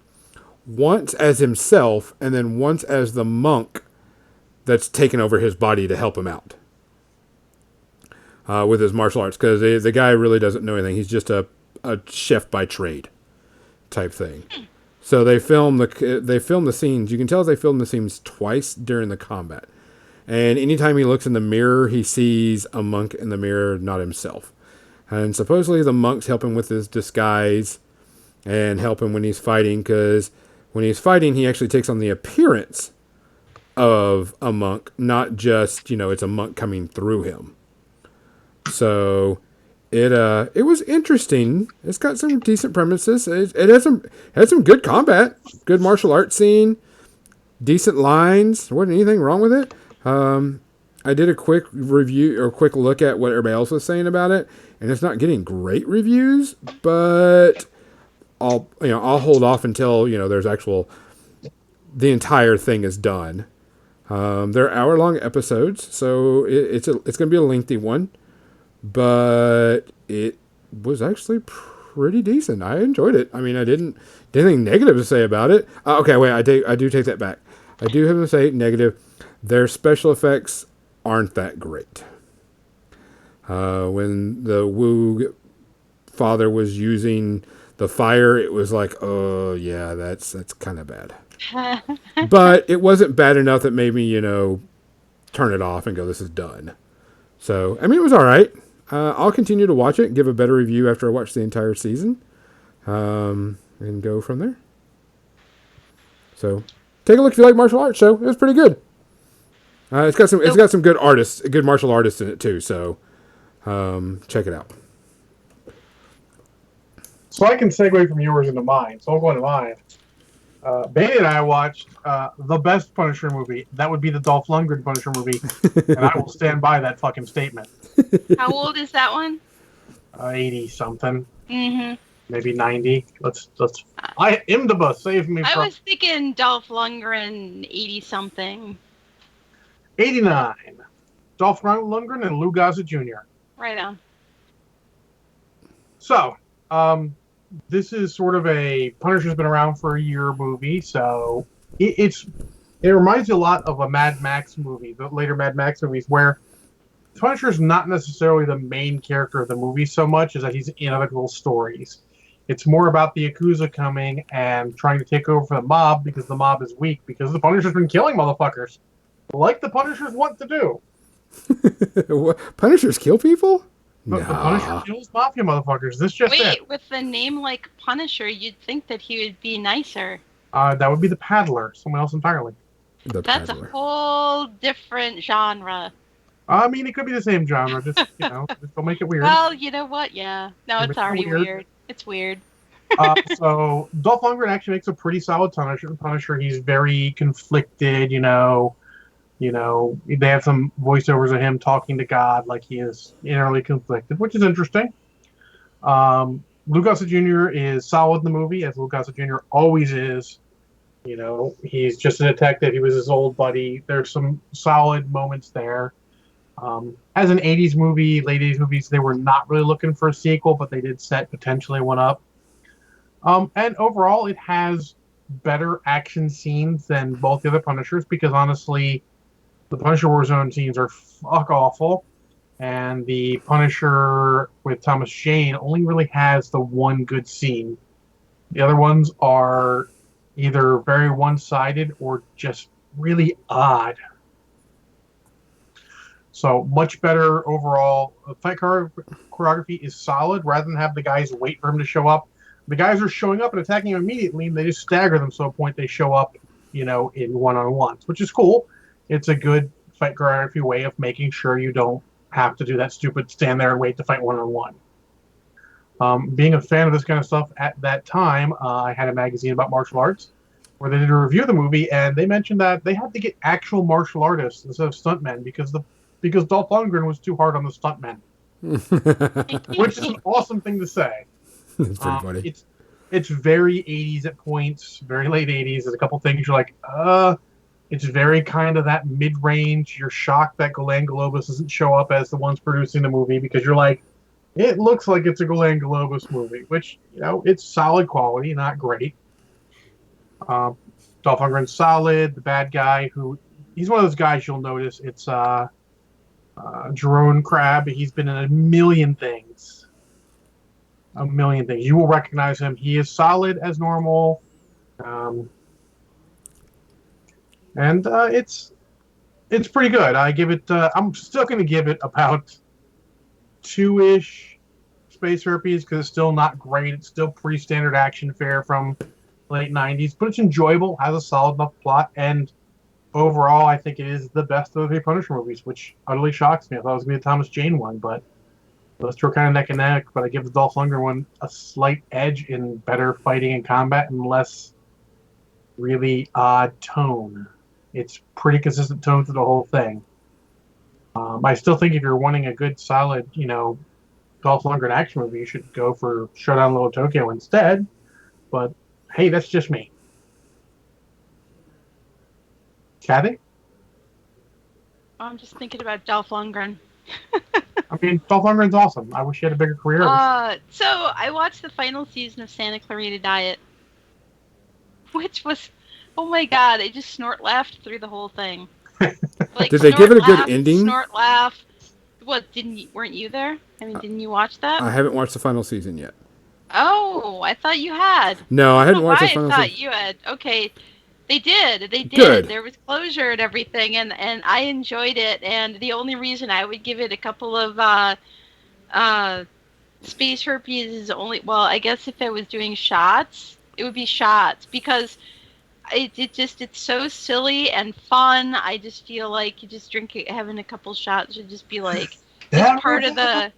Once as himself, and then once as the monk that's taken over his body to help him out with his martial arts, because the guy really doesn't know anything. He's just a chef by trade type thing. So they film the scenes. You can tell they film the scenes twice during the combat. And anytime he looks in the mirror, he sees a monk in the mirror, not himself. And supposedly the monks help him with his disguise and help him when he's fighting, because when he's fighting, he actually takes on the appearance of a monk, not just, it's a monk coming through him. So it was interesting. It's got some decent premises. It had some good combat, good martial arts scene, decent lines. There wasn't anything wrong with it. I did a quick review or quick look at what everybody else was saying about it, and it's not getting great reviews, but I'll hold off until, there's the entire thing is done. They're hour-long episodes, so it's going to be a lengthy one, but it was actually pretty decent. I enjoyed it. I mean, I didn't anything negative to say about it. Okay, wait, I do take that back. I do have to say negative. Their special effects aren't that great. When the Wu father was using the fire, it was like, oh yeah, that's kind of bad. But it wasn't bad enough that made me, turn it off and go, this is done. So, I mean, it was all right. I'll continue to watch it and give a better review after I watch the entire season, and go from there. So, take a look if you like martial arts show. It was pretty good. It's got some good martial artists in it too. So, check it out. So I can segue from yours into mine. So I'll go into mine. Bailey and I watched the best Punisher movie. That would be the Dolph Lundgren Punisher movie, and I will stand by that fucking statement. How old is that one? 80 something. Mm-hmm. Maybe 90. Let's. IMDb, save me from. I was thinking Dolph Lundgren, 80 something. 89. Dolph Lundgren and Lou Gossett Jr. Right on. So, this is sort of a Punisher's been around for a year movie, so it reminds you a lot of a Mad Max movie, the later Mad Max movies, where Punisher's not necessarily the main character of the movie so much as that he's in other little stories. It's more about the Yakuza coming and trying to take over for the mob because the mob is weak, because the Punisher's been killing motherfuckers, like the Punishers want to do. Punishers kill people? But the Punisher kills mafia motherfuckers. This just Wait, with a name like Punisher, you'd think that he would be nicer. That would be the Paddler, someone else entirely. That's a whole different genre. I mean, it could be the same genre, just, just don't make it weird. Well, you know what? Yeah. No, it's already weird. It's weird. So, Dolph Lundgren actually makes a pretty solid Punisher. He's very conflicted, they have some voiceovers of him talking to God like he is innerly conflicted, which is interesting. Lou Gossett Jr. is solid in the movie, as Lou Gossett Jr. always is. He's just a detective. He was his old buddy. There's some solid moments there. As an 80s movie, late 80s movies, they were not really looking for a sequel, but they did set potentially one up. And overall, it has better action scenes than both the other Punishers, because honestly, the Punisher Warzone scenes are fuck awful, and the Punisher with Thomas Jane only really has the one good scene. The other ones are either very one-sided or just really odd. So much better overall. The fight choreography is solid. Rather than have the guys wait for him to show up, the guys are showing up and attacking him immediately, and they just stagger them. So at a point they show up, in one-on-ones, which is cool. It's a good fight choreography way of making sure you don't have to do that stupid stand there and wait to fight one-on-one. Being a fan of this kind of stuff at that time, I had a magazine about martial arts where they did a review of the movie, and they mentioned that they had to get actual martial artists instead of stuntmen because Dolph Lundgren was too hard on the stuntmen, which is an awesome thing to say. That's pretty funny. It's very 80s at points, very late 80s. There's a couple things you're like, it's very kind of that mid-range. You're shocked that Golan Globus doesn't show up as the ones producing the movie because you're like, it looks like it's a Golan Globus movie, which, it's solid quality, not great. Dolph Lundgren's solid. The bad guy, he's one of those guys you'll notice. It's Jerome Crab. He's been in a million things. You will recognize him. He is solid as normal. And it's pretty good. I give it. I'm still going to give it about 2-ish space herpes because it's still not great. It's still pretty standard action fare from late 90s, but it's enjoyable, has a solid enough plot, and overall I think it is the best of the 3 Punisher movies, which utterly shocks me. I thought it was going to be the Thomas Jane one, but those two are kind of neck and neck, but I give the Dolph Lundgren one a slight edge in better fighting and combat and less really odd tone. It's pretty consistent tone through the whole thing. I still think if you're wanting a good, solid, Dolph Lundgren action movie, you should go for Showdown Little Tokyo instead. But hey, that's just me. Cathy? I'm just thinking about Dolph Lundgren. I mean, Dolph Lundgren's awesome. I wish he had a bigger career. So I watched the final season of Santa Clarita Diet, which was, oh my god, I just snort laughed through the whole thing. Like, did they give it a good ending? Snort laugh. What, weren't you there? I mean, didn't you watch that? I haven't watched the final season yet. Oh, I thought you had. No, I hadn't watched the final season. I thought you had. Okay. They did. Good. There was closure and everything, and I enjoyed it. And the only reason I would give it a couple of space herpes is I guess if I was doing shots, it would be shots because it's so silly and fun. I just feel like you just having a couple shots should just be like it's part of the,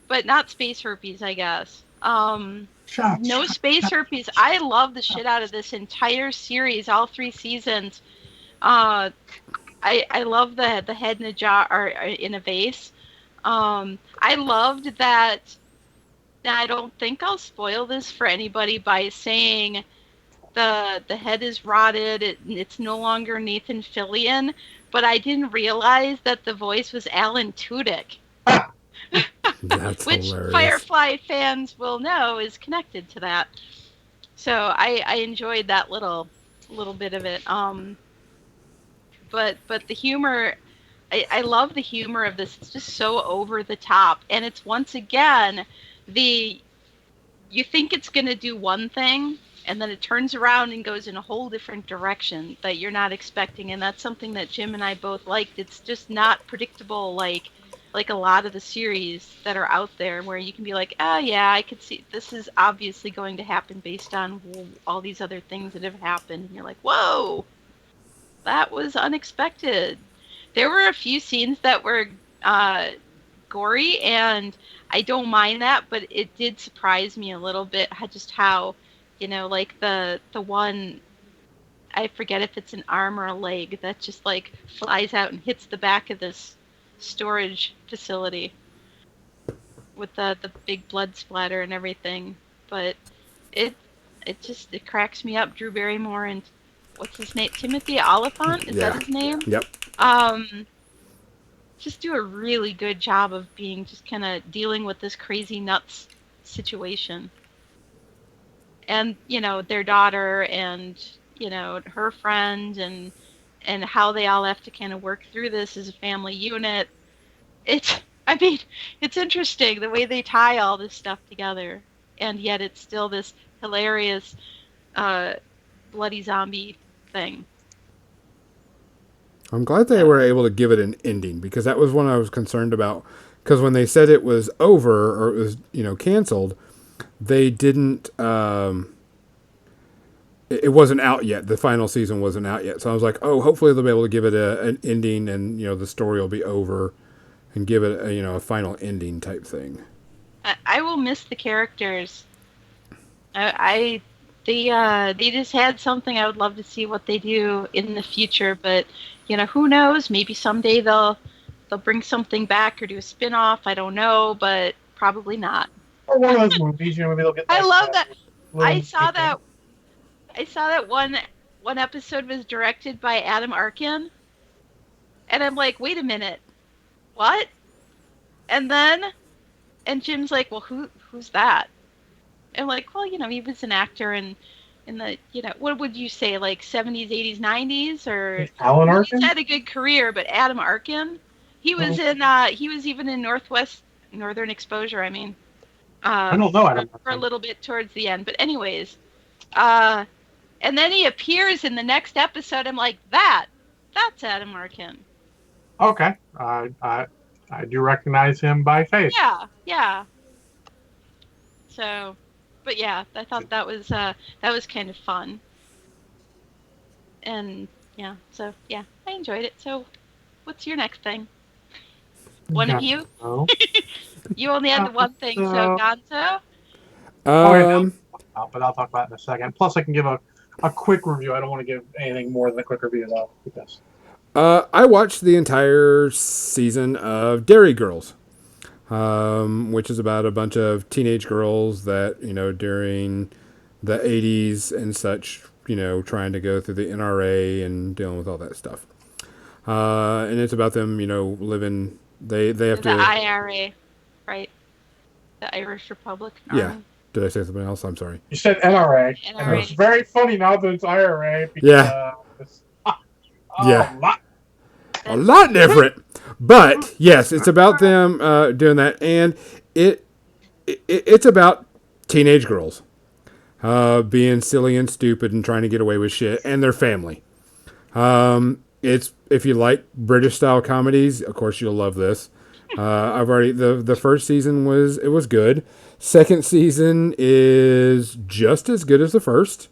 but not space herpes, I guess. No space herpes. I love the shit out of this entire series, all 3 seasons. I love the head in a jar or in a vase. I loved that. Now I don't think I'll spoil this for anybody by saying the head is rotted. It's no longer Nathan Fillion, but I didn't realize that the voice was Alan Tudyk. That's which hilarious. Firefly fans will know is connected to that. So I enjoyed that little bit of it. But the humor, I love the humor of this. It's just so over the top, and it's once again you think it's gonna do one thing, and then it turns around and goes in a whole different direction that you're not expecting, and that's something that Jim and I both liked. It's just not predictable like a lot of the series that are out there where you can be like, oh yeah, I could see this is obviously going to happen based on all these other things that have happened. And you're like, whoa, that was unexpected. There were a few scenes that were gory, and I don't mind that, but it did surprise me a little bit just how, like the one, I forget if it's an arm or a leg that just like flies out and hits the back of this storage facility with the big blood splatter and everything. But it cracks me up. Drew Barrymore and what's his name? Timothy Oliphant? Is that his name? Yep. Just do a really good job of being just kind of dealing with this crazy nuts situation. And, their daughter and, her friend and how they all have to kind of work through this as a family unit. It's interesting the way they tie all this stuff together, and yet it's still this hilarious bloody zombie thing. I'm glad they were able to give it an ending, because that was one I was concerned about. Because when they said it was over or it was, canceled, they didn't. It wasn't out yet. The final season wasn't out yet, so I was like, oh, hopefully they'll be able to give it an ending, and the story will be over, and give it a final ending type thing. I will miss the characters. I they just had something. I would love to see what they do in the future, but who knows? Maybe someday they'll bring something back or do a spin-off. I don't know, but probably not. Or one of those movies, maybe they'll get. I love that. I little saw that. I saw that one episode was directed by Adam Arkin, and I'm like, wait a minute, what? And Jim's like, well, who's that? And I'm like, well, he was an actor in the, what would you say, like 70s, 80s, 90s, or Alan Arkin? He's had a good career, but Adam Arkin, he was he was even in Northern Exposure. I mean, I don't know Adam for a little bit towards the end, but anyways, and then he appears in the next episode. I'm like, that's Adam Arkin. Okay, I do recognize him by face. Yeah. So, but yeah, I thought that was kind of fun. And yeah, so yeah, I enjoyed it. So, what's your next thing? One of you? You only had the one thing, so Gonzo? But I'll talk about it in a second. Plus, I can give a quick review. I don't want to give anything more than a quick review, though. Because I watched the entire season of Dairy Girls, which is about a bunch of teenage girls that, during the 80s and such, trying to go through the NRA and dealing with all that stuff. And it's about them, living. They have the to. The IRA, right? The Irish Republic Army. Yeah. Did I say something else? I'm sorry. You said NRA. NRA. And it's very funny now that it's IRA. Because, yeah. Yeah. A lot different. But yes, it's about them doing that, and it's about teenage girls being silly and stupid and trying to get away with shit, and their family. It's, if you like British style comedies, of course you'll love this. I've already the first season was good. Second season is just as good as the first.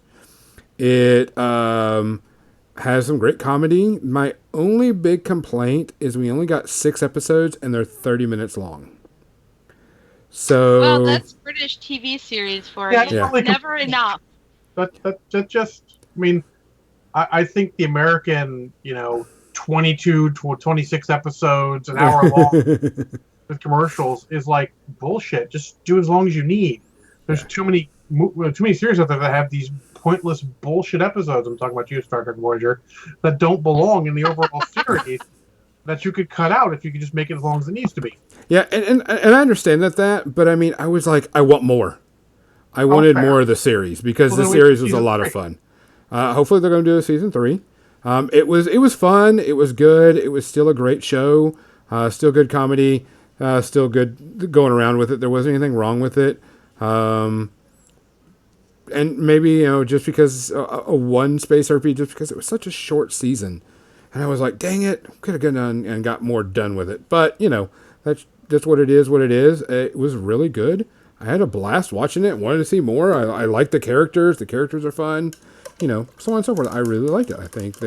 It has some great comedy. My only big complaint is we only got 6 episodes and they're 30 minutes long. So well, that's British TV series for you. Yeah. Never enough. That just, I mean, I think the American, 22 to 26 episodes, an hour long with commercials is like bullshit. Just do as long as you need. There's too many series out there that have these pointless bullshit episodes. I'm talking about you, Star Trek Voyager, that don't belong in the overall series. That you could cut out if you could just make it as long as it needs to be. Yeah, and I understand that, but I mean, I was like, I want more. I wanted more of the series because the series was a lot of fun. Hopefully they're going to do a season 3. It was fun. It was good. It was still a great show. Still good comedy. Still good going around with it. There wasn't anything wrong with it. And maybe, just because a one space RPG, just because it was such a short season. And I was like, dang it, could have gone and got more done with it. But, that's what it is, It was really good. I had a blast watching it, wanted to see more. I like the characters. The characters are fun. So on and so forth. I really liked it. I think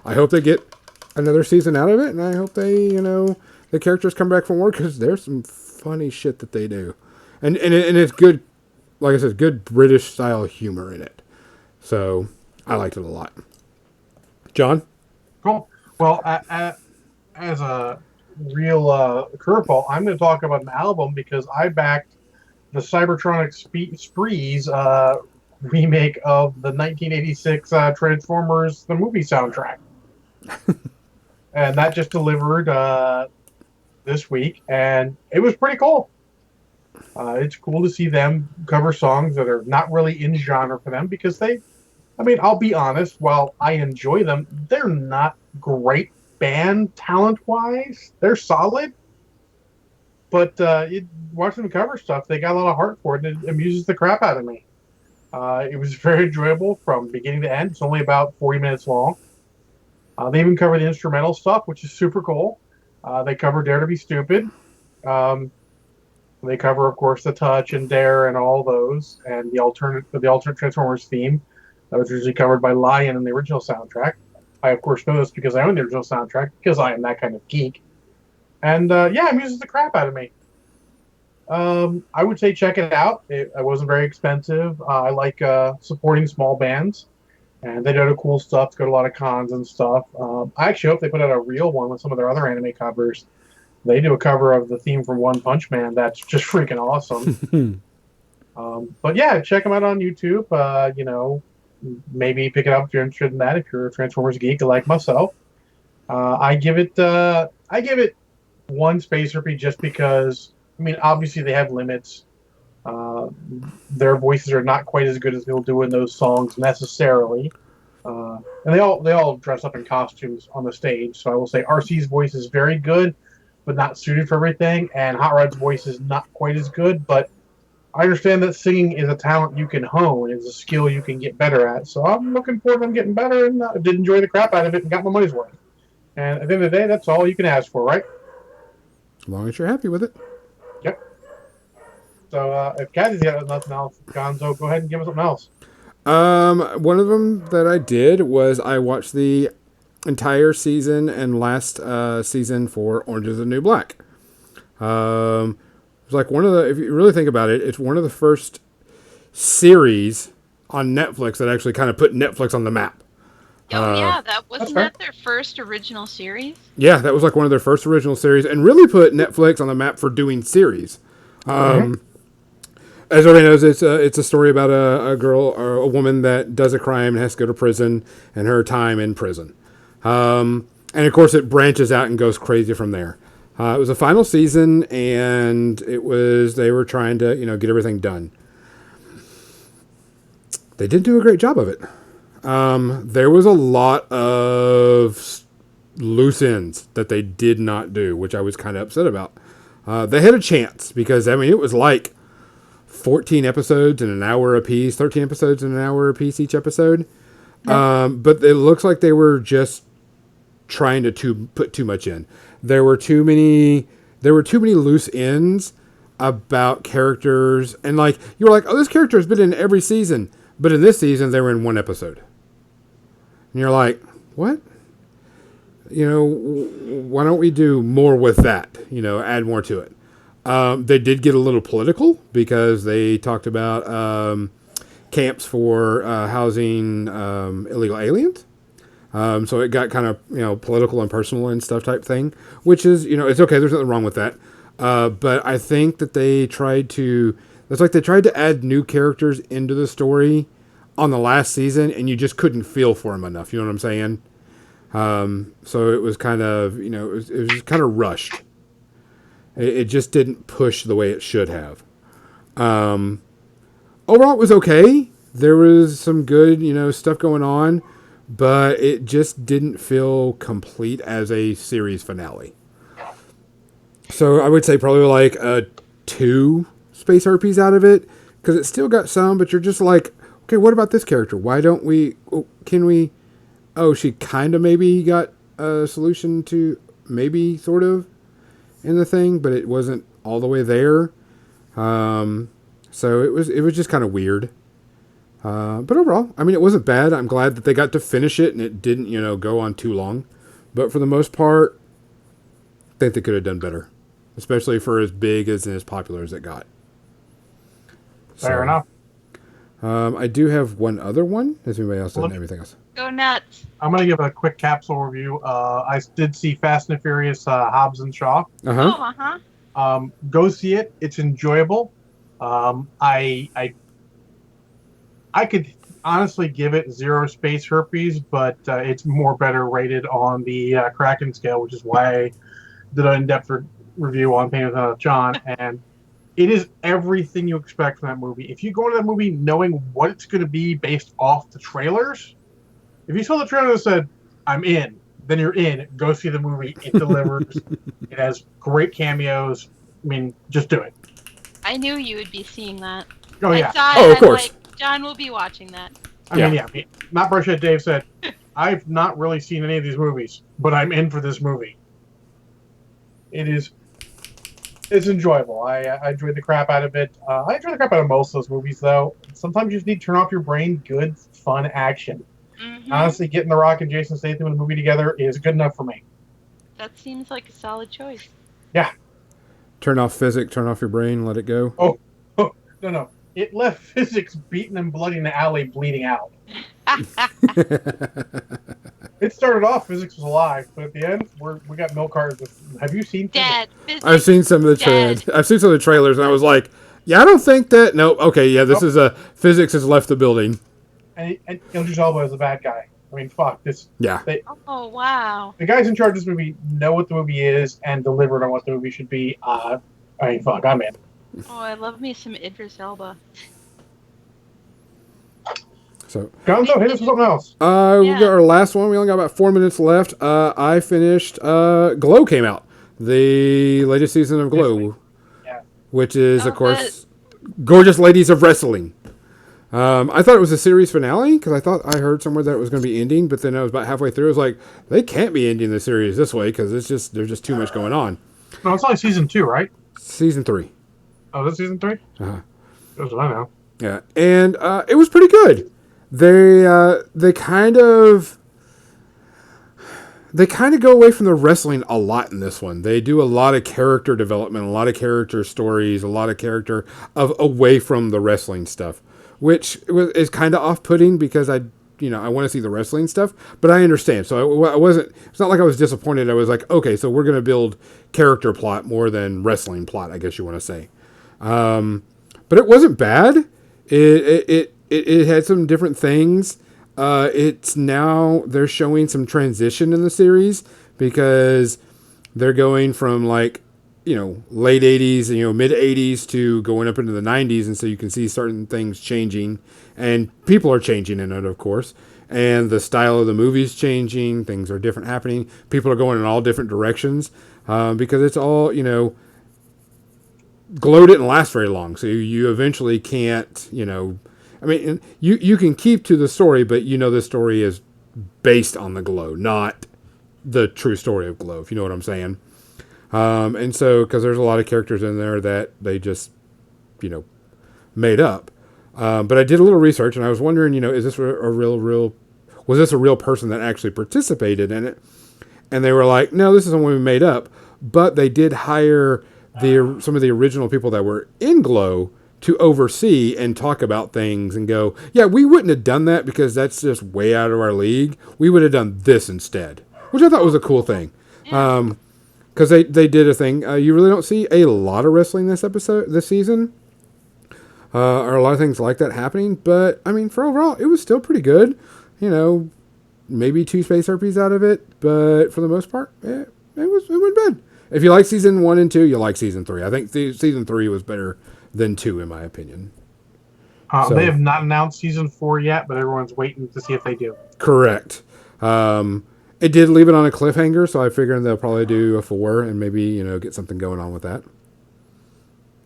I hope they get another season out of it. And I hope they, the characters come back for more, because there's some funny shit that they do. And it's good, like I said, good British style humor in it. So I liked it a lot. John? Cool. Well, as a real curveball, I'm going to talk about an album because I backed the Cybertronic Sprees remake of the 1986 Transformers the movie soundtrack. And that just delivered this week, and it was pretty cool. It's cool to see them cover songs that are not really in genre for them, because I'll be honest, while I enjoy them, they're not great band talent-wise. They're solid. But watching them cover stuff, they got a lot of heart for it, and it amuses the crap out of me. It was very enjoyable from beginning to end. It's only about 40 minutes long. They even cover the instrumental stuff, which is super cool. They cover Dare to Be Stupid. They cover, of course, the Touch and Dare and all those, and the alternate Transformers theme that was usually covered by Lion in the original soundtrack. I, of course, know this because I own the original soundtrack because I am that kind of geek. And yeah, it amuses the crap out of me. I would say check it out. It wasn't very expensive. I like supporting small bands, and they do cool stuff. To go to a lot of cons and stuff. I actually hope they put out a real one with some of their other anime covers. They do a cover of the theme from One Punch Man that's just freaking awesome. But yeah, check them out on YouTube. Maybe pick it up if you're interested in that. If you're a Transformers geek like myself, I give it one Space Herpy just because. I mean, obviously they have limits. Their voices are not quite as good as they'll do in those songs necessarily. And they all dress up in costumes on the stage. So I will say RC's voice is very good, but not suited for everything. And Hot Rod's voice is not quite as good, but I understand that singing is a talent you can hone. It's a skill you can get better at. So I'm looking forward to them getting better, and I did enjoy the crap out of it and got my money's worth. And at the end of the day, that's all you can ask for, right? As long as you're happy with it. Yep. So if Cathy's got nothing else, Gonzo, go ahead and give us something else. One of them that I did was I watched the entire season and last season for Orange is the New Black. It's like one of the, if you really think about it, it's one of the first series on Netflix that actually kind of put Netflix on the map. Oh yeah, wasn't that their first original series? Yeah, that was like one of their first original series, and really put Netflix on the map for doing series. As everybody knows, it's a story about a girl or a woman that does a crime and has to go to prison, and her time in prison. And of course, it branches out and goes crazy from there. It was a final season, and they were trying to get everything done. They didn't do a great job of it. There was a lot of loose ends that they did not do, which I was kind of upset about. They had a chance because, I mean, it was like 14 episodes in an hour apiece, 13 episodes in an hour apiece each episode. But it looks like they were just trying to put too much in. There were too many loose ends about characters, and like you were like, oh, this character has been in every season, but in this season they were in one episode. And you're like, what? Why don't we do more with that? Add more to it. They did get a little political because they talked about camps for housing illegal aliens. So it got kind of, political and personal and stuff type thing, which is, it's okay. There's nothing wrong with that. But I think that they tried to add new characters into the story on the last season, and you just couldn't feel for them enough. You know what I'm saying? So it was kind of, it was just kind of rushed. It just didn't push the way it should have. Overall, it was okay. There was some good, stuff going on, but it just didn't feel complete as a series finale. So I would say probably like 2 Space Harpies out of it, because it still got some, but you're just like, okay, what about this character? Why don't we, she kind of maybe got a solution to maybe sort of in the thing, but it wasn't all the way there. So it was just kind of weird. But overall, I mean, it wasn't bad. I'm glad that they got to finish it and it didn't, go on too long. But for the most part, I think they could have done better, especially for as big and as popular as it got. Fair enough. I do have one other one. Has anybody else done everything else? Go nuts. I'm going to give a quick capsule review. I did see Fast and Furious Hobbs and Shaw. Go see it. It's enjoyable. I could honestly give it 0 Space Herpes, but it's more better rated on the Kraken scale, which is why I did an in-depth review on Pain Without John. And it is everything you expect from that movie. If you go into that movie knowing what it's going to be based off the trailers, if you saw the trailer that said, I'm in, then you're in. Go see the movie. It delivers. It has great cameos. I mean, just do it. I knew you would be seeing that. Oh, yeah. Of course. John will be watching that. I mean, Matt Burchett Dave said, I've not really seen any of these movies, but I'm in for this movie. It's It's enjoyable. I enjoyed the crap out of it. I enjoy the crap out of most of those movies, though. Sometimes you just need to turn off your brain. Good, fun action. Honestly, getting The Rock and Jason Statham in a movie together is good enough for me. That seems like a solid choice. Yeah. Turn off physics, turn off your brain, let it go. Oh, no. It left physics beaten and bloody in the alley, bleeding out. It started off physics was alive, but at the end, we got milk cartons. Have you seen Dead. I've seen some of the I've seen some of the trailers, and I was like, yeah, I don't think that. No, okay, yeah, this is a physics has left the building. And Idris Elba is a bad guy. I mean, fuck this. Yeah. Oh wow. The guys in charge of this movie know what the movie is and delivered on what the movie should be. I mean, fuck, I'm in. Oh, I love me some Idris Elba. So, Gonzo, hit us with something else. We got our last one. We only got about 4 minutes left. I finished. Glow came out, the latest season of Glow, which is, of course, Gorgeous Ladies of Wrestling. I thought it was a series finale because I heard somewhere that it was going to be ending, but then I was about halfway through. I was like, they can't be ending the series this way because there's just too much going on. No, it's only season 2, right? Season 3. Oh, this is season 3? That's what I know. Yeah, and it was pretty good. They kind of go away from the wrestling a lot in this one. They do a lot of character development, a lot of character stories, a lot of character away from the wrestling stuff, which is kind of off-putting because I want to see the wrestling stuff, but I understand. So I wasn't. It's not like I was disappointed. I was like, okay, so we're going to build character plot more than wrestling plot, I guess you want to say. But it wasn't bad. It had some different things. It's now they're showing some transition in the series because they're going from late 80s, mid 80s to going up into the 90s. And so you can see certain things changing and people are changing in it, of course. And the style of the movie's changing. Things are different happening. People are going in all different directions because it's all, Glow didn't last very long. So you eventually can't, I mean, you can keep to the story, but the story is based on the Glow, not the true story of Glow, if you know what I'm saying. And so, because there's a lot of characters in there that they just, made up. But I did a little research, and I was wondering, is this was this a real person that actually participated in it? And they were like, no, this is someone we made up. But they did hire some of the original people that were in Glow to oversee and talk about things and go, yeah, we wouldn't have done that because that's just way out of our league. We would have done this instead, which I thought was a cool thing. Because they did a thing. You really don't see a lot of wrestling this season, or a lot of things like that happening. But I mean, for overall, it was still pretty good. Maybe 2 space herpes out of it, but for the most part, it went bad. If you like season 1 and 2, you like season 3. I think season 3 was better than 2, in my opinion. They have not announced season 4 yet, but everyone's waiting to see if they do. Correct. It did leave it on a cliffhanger, so I figure they'll probably do a 4 and maybe, get something going on with that.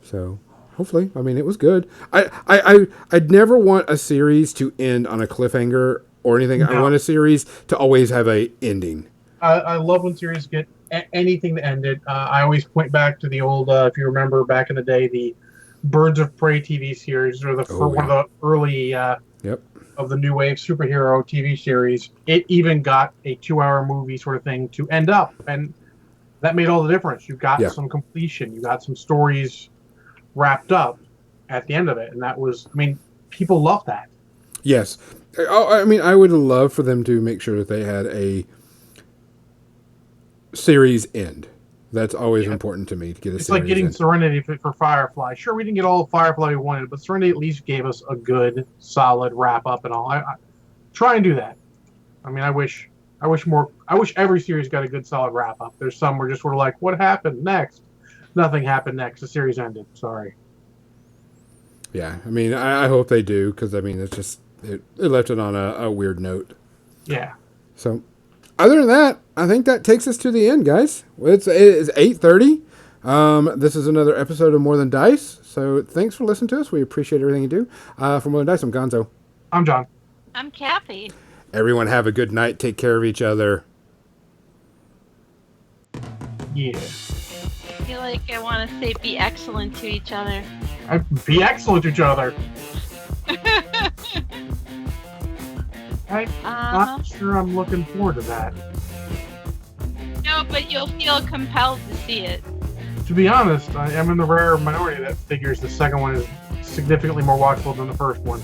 So, hopefully. I mean, it was good. I'd never want a series to end on a cliffhanger or anything. No. I want a series to always have a ending. I love when series get anything to end it. I always point back to the old, if you remember back in the day, the Birds of Prey TV series, or one of the early of the new wave superhero TV series. It even got a 2-hour movie sort of thing to end up, and that made all the difference. You got some completion, you got some stories wrapped up at the end of it, and that was, I mean, people love that. Yes. I mean, I would love for them to make sure that they had a series end. That's always important to me, to get a series. It's like getting end. Serenity for Firefly. Sure, we didn't get all of Firefly we wanted, but Serenity at least gave us a good, solid wrap up and all. I try and do that. I mean, I wish every series got a good, solid wrap up. There's some where just sort of like, what happened next? Nothing happened next. The series ended. Sorry. Yeah, I mean, I hope they do, because I mean, it's just it left it on a weird note. Yeah. So, other than that, I think that takes us to the end, guys. It is 8:30. This is another episode of More Than Dice. So, thanks for listening to us. We appreciate everything you do. For More Than Dice, I'm Gonzo. I'm John. I'm Cathy. Everyone have a good night. Take care of each other. Yeah. feel like I want to say be excellent to each other. Be excellent to each other. I'm not sure I'm looking forward to that. No, but you'll feel compelled to see it. To be honest, I am in the rare minority that figures the second one is significantly more watchable than the first one.